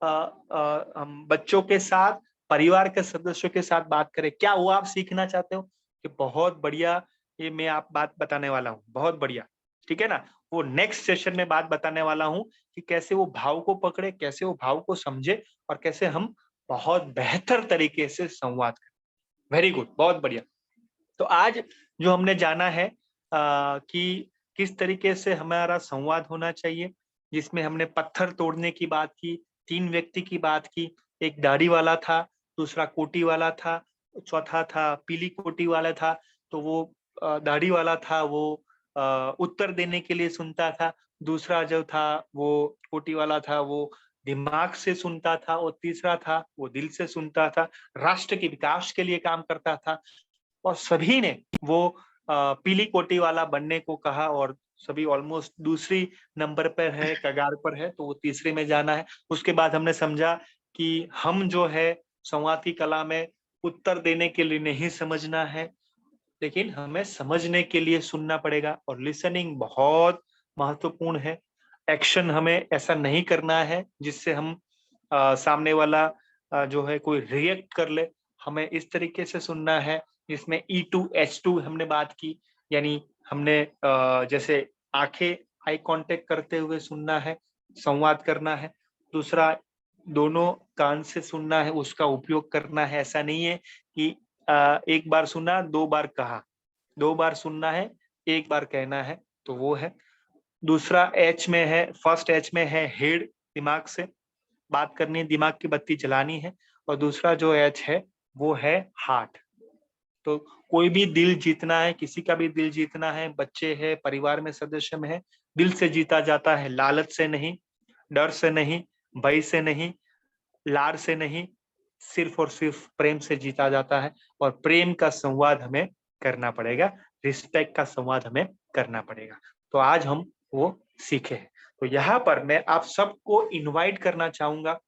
हम बच्चों के साथ, परिवार के सदस्यों के साथ बात करें। क्या वो आप सीखना चाहते हो? कि बहुत बढ़िया, ये मैं आप बात बताने वाला हूँ, बहुत बढ़िया, ठीक है ना। वो नेक्स्ट सेशन में बात बताने वाला हूँ कि कैसे वो भाव को पकड़े, कैसे वो भाव को समझे, और कैसे हम बहुत बेहतर तरीके से संवाद करें। वेरी गुड, बहुत बढ़िया। तो आज जो हमने जाना है कि किस तरीके से हमारा संवाद होना चाहिए, जिसमें हमने पत्थर तोड़ने की बात की, 3 व्यक्ति की बात की, एक दाढ़ी वाला था, दूसरा कोटी वाला था, चौथा था पीली कोटी वाला था। तो वो दाढ़ी वाला था, वो उत्तर देने के लिए सुनता था। दूसरा जो था वो कोटी वाला था, वो दिमाग से सुनता था। और तीसरा था वो दिल से सुनता था, राष्ट्र के विकास के लिए काम करता था। और सभी ने वो पीली कोटी वाला बनने को कहा, और सभी ऑलमोस्ट दूसरी नंबर पर है, कगार पर है, तो वो तीसरे में जाना है। उसके बाद हमने समझा कि हम जो है संवाद की कला में उत्तर देने के लिए नहीं समझना है, लेकिन हमें समझने के लिए सुनना पड़ेगा। और लिसनिंग बहुत महत्वपूर्ण है। एक्शन हमें ऐसा नहीं करना है जिससे हम सामने वाला जो है कोई रिएक्ट कर ले। हमें इस तरीके से सुनना है जिसमें E2H2 हमने बात की, यानी हमने जैसे आंखें आई कांटेक्ट करते हुए सुनना है, संवाद करना है। दूसरा, दोनों कान से सुनना है, उसका उपयोग करना है। ऐसा नहीं है कि एक बार सुना 2 बार कहा, 2 बार सुनना है, 1 बार कहना है, तो वो है। दूसरा H में है, फर्स्ट H में है हेड, दिमाग से बात करनी है, दिमाग की बत्ती जलानी है। और दूसरा जो H है वो है हार्ट। तो कोई भी दिल जीतना है, किसी का भी दिल जीतना है, बच्चे है, परिवार में सदस्य में है, दिल से जीता जाता है, लालच से नहीं, डर से नहीं, भय से नहीं, लार से नहीं, सिर्फ और सिर्फ प्रेम से जीता जाता है। और प्रेम का संवाद हमें करना पड़ेगा, रिस्पेक्ट का संवाद हमें करना पड़ेगा। तो आज हम वो सीखे हैं। तो यहाँ पर मैं आप सबको इनवाइट करना चाहूंगा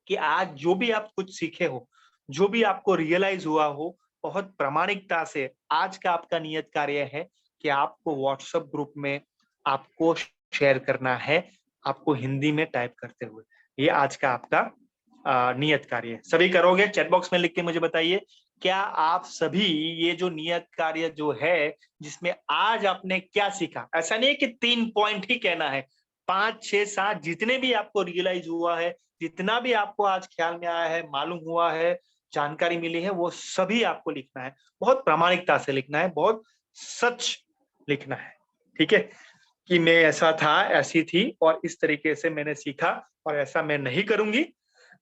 कि आज जो भी आप कुछ सीखे हो, जो भी आपको रियलाइज हुआ हो, बहुत प्रामाणिकता से आज का आपका नियत कार्य है कि आपको व्हाट्सएप ग्रुप में आपको शेयर करना है आपको हिंदी में टाइप करते हुए। ये आज का आपका नियत कार्य है। सभी करोगे? चैट बॉक्स में लिख के मुझे बताइए, क्या आप सभी ये जो नियत कार्य जो है जिसमें आज आपने क्या सीखा, ऐसा नहीं है कि 3 पॉइंट ही कहना है, 5, 6, 7 जितने भी आपको रियलाइज हुआ है, जितना भी आपको आज ख्याल में आया है, मालूम हुआ है, जानकारी मिली है, वो सभी आपको लिखना है। बहुत प्रामाणिकता से लिखना है, बहुत सच लिखना है। ठीक है, कि मैं ऐसा था, ऐसी थी और इस तरीके से मैंने सीखा और ऐसा मैं नहीं करूंगी,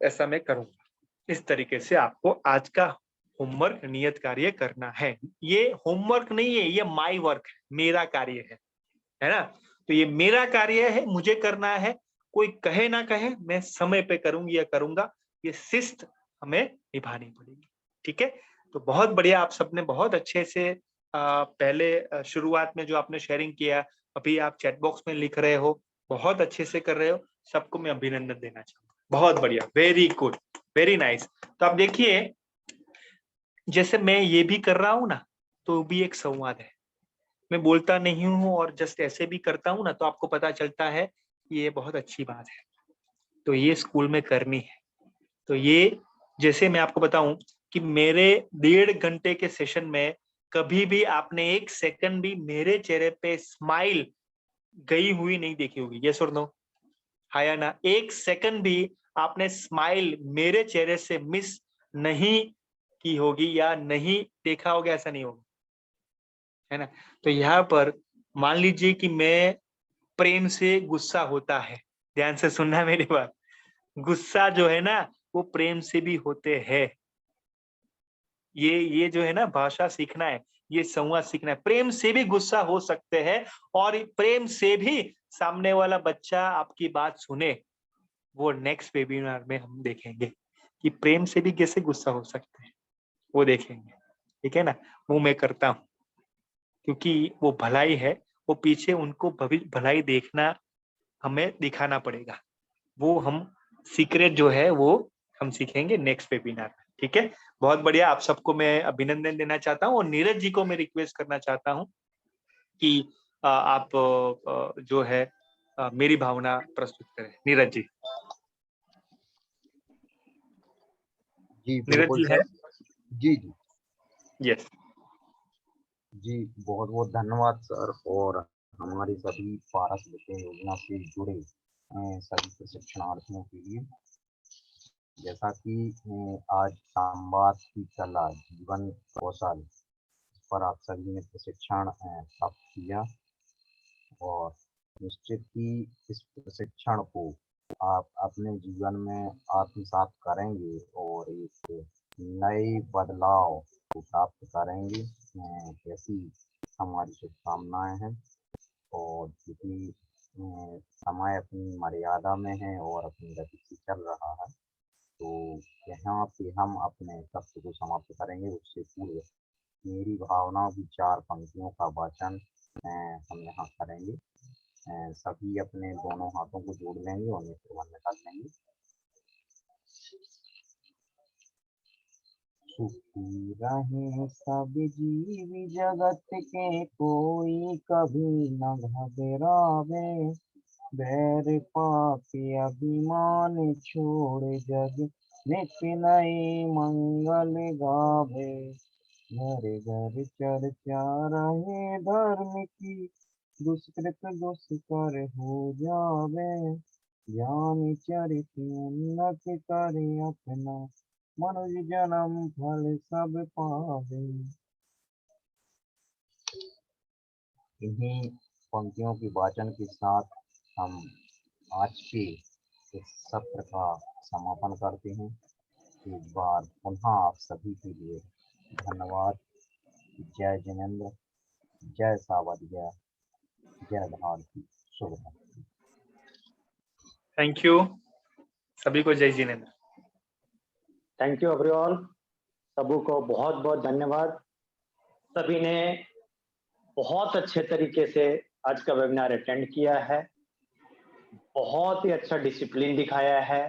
ऐसा मैं करूंगा। इस तरीके से आपको आज का होमवर्क नियत कार्य करना है। ये होमवर्क नहीं है, ये माय वर्क है, मेरा कार्य है ना। तो ये मेरा कार्य है, मुझे करना है, कोई कहे ना कहे, मैं समय पे करूंगी या करूंगा। ये शिस्त हमें निभानी पड़ेगी। ठीक है, तो बहुत बढ़िया, आप सबने बहुत अच्छे से पहले शुरुआत में जो आपने शेयरिंग किया, अभी आप चैट बॉक्स में लिख रहे हो, बहुत अच्छे से कर रहे हो। सबको मैं अभिनंदन देना चाहूंगा। बहुत बढ़िया, वेरी गुड, वेरी नाइस। तो आप देखिए, जैसे मैं ये भी कर रहा हूं ना, तो भी एक संवाद है। मैं बोलता नहीं हूं और जस्ट ऐसे भी करता हूं ना, तो आपको पता चलता है ये बहुत अच्छी बात है। तो ये स्कूल में करनी है। तो ये, जैसे मैं आपको बताऊं कि मेरे 1.5 घंटे के सेशन में कभी भी आपने 1 सेकंड भी मेरे चेहरे पे स्माइल गई हुई नहीं देखी होगी। यस और नो? हाँ या ना? 1 सेकंड भी आपने स्माइल मेरे चेहरे से मिस नहीं की होगी या नहीं देखा होगा, ऐसा नहीं होगा, है ना। तो यहाँ पर मान लीजिए कि मैं प्रेम से गुस्सा होता है, ध्यान से सुनना मेरी बात, गुस्सा जो है ना वो प्रेम से भी होते हैं। ये जो है ना, भाषा सीखना है, ये संवाद सीखना है। प्रेम से भी गुस्सा हो सकते हैं और प्रेम से भी सामने वाला बच्चा आपकी बात सुने। वो नेक्स्ट वेबिनार में हम देखेंगे कि प्रेम से भी कैसे गुस्सा हो सकते हैं, वो देखेंगे। ठीक है ना, वो मैं करता हूँ क्योंकि वो भलाई है, वो पीछे उनको भलाई देखना हमें दिखाना पड़ेगा। वो हम सीक्रेट जो है वो हम सीखेंगे नेक्स्ट वेबिनार में। ठीक है, बहुत बढ़िया, आप सबको मैं अभिनंदन देना चाहता हूँ और नीरज जी को मैं रिक्वेस्ट करना चाहता हूँ कि आप जो है मेरी भावना प्रस्तुत करें। नीरज जी। जी नीरज बिल्कुल जी है? सर। जी जी यस। जी, बहुत बहुत धन्यवाद सर। और हमारी सभी पारस विषय योजना से जुड़े सभी प्रशिक्षणार्थियों के लिए, जैसा कि आज संवाद की कला जीवन कौशल पर आप सभी ने प्रशिक्षण प्राप्त किया और निश्चित ही इस प्रशिक्षण को आप अपने जीवन में आत्मसात करेंगे और एक नए बदलाव को प्राप्त करेंगे। ऐसी हमारी शुभकामनाएं हैं। और क्योंकि समय अपनी मर्यादा में है और अपनी गति से चल रहा है, तो यहाँ पे हम अपने सत्र को समाप्त करेंगे। उससे पूर्व मेरी भावनाओं की 4 पंक्तियों का वाचन हम यहाँ करेंगे। सभी अपने दोनों हाथों को जोड़ लेंगे और नेत्र बंद कर लेंगे। सुखी रहे सब जीव जगत के, कोई कभी न घबरावे। बैर पापी अभिमान छोड़ जग नित्य नए मंगल गावे। घर घर चर्चा रहे धर्म की, दुष्कृत दुष्कर हो जावे। ज्ञान चरित उन्नत करे अपना, मनुष्य जन्म फल सब पावे। इन्हीं पंक्तियों के वाचन के साथ हम आज के इस सत्र का समापन करते हैं। एक बार पुनः आप सभी के लिए धन्यवाद। जय जिनेंद्र, जय सावधिया, जय भारती, शुभ। थैंक यू सभी को, जय जिनेंद्र। थैंक यू एवरीऑल, सबको बहुत बहुत धन्यवाद। सभी ने बहुत अच्छे तरीके से आज का वेबिनार अटेंड किया है, बहुत ही अच्छा डिसिप्लिन दिखाया है।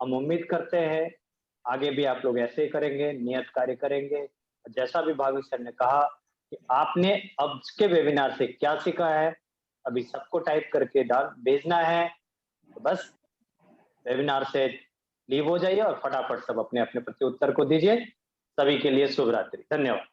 हम उम्मीद करते हैं आगे भी आप लोग ऐसे ही करेंगे, नियत कार्य करेंगे। जैसा भी भाविक सर ने कहा कि आपने अब के वेबिनार से क्या सीखा है, अभी सबको टाइप करके भेजना है। तो बस वेबिनार से लीव हो जाइए और फटाफट सब अपने अपने प्रति उत्तर को दीजिए। सभी के लिए शुभ रात्रि, धन्यवाद।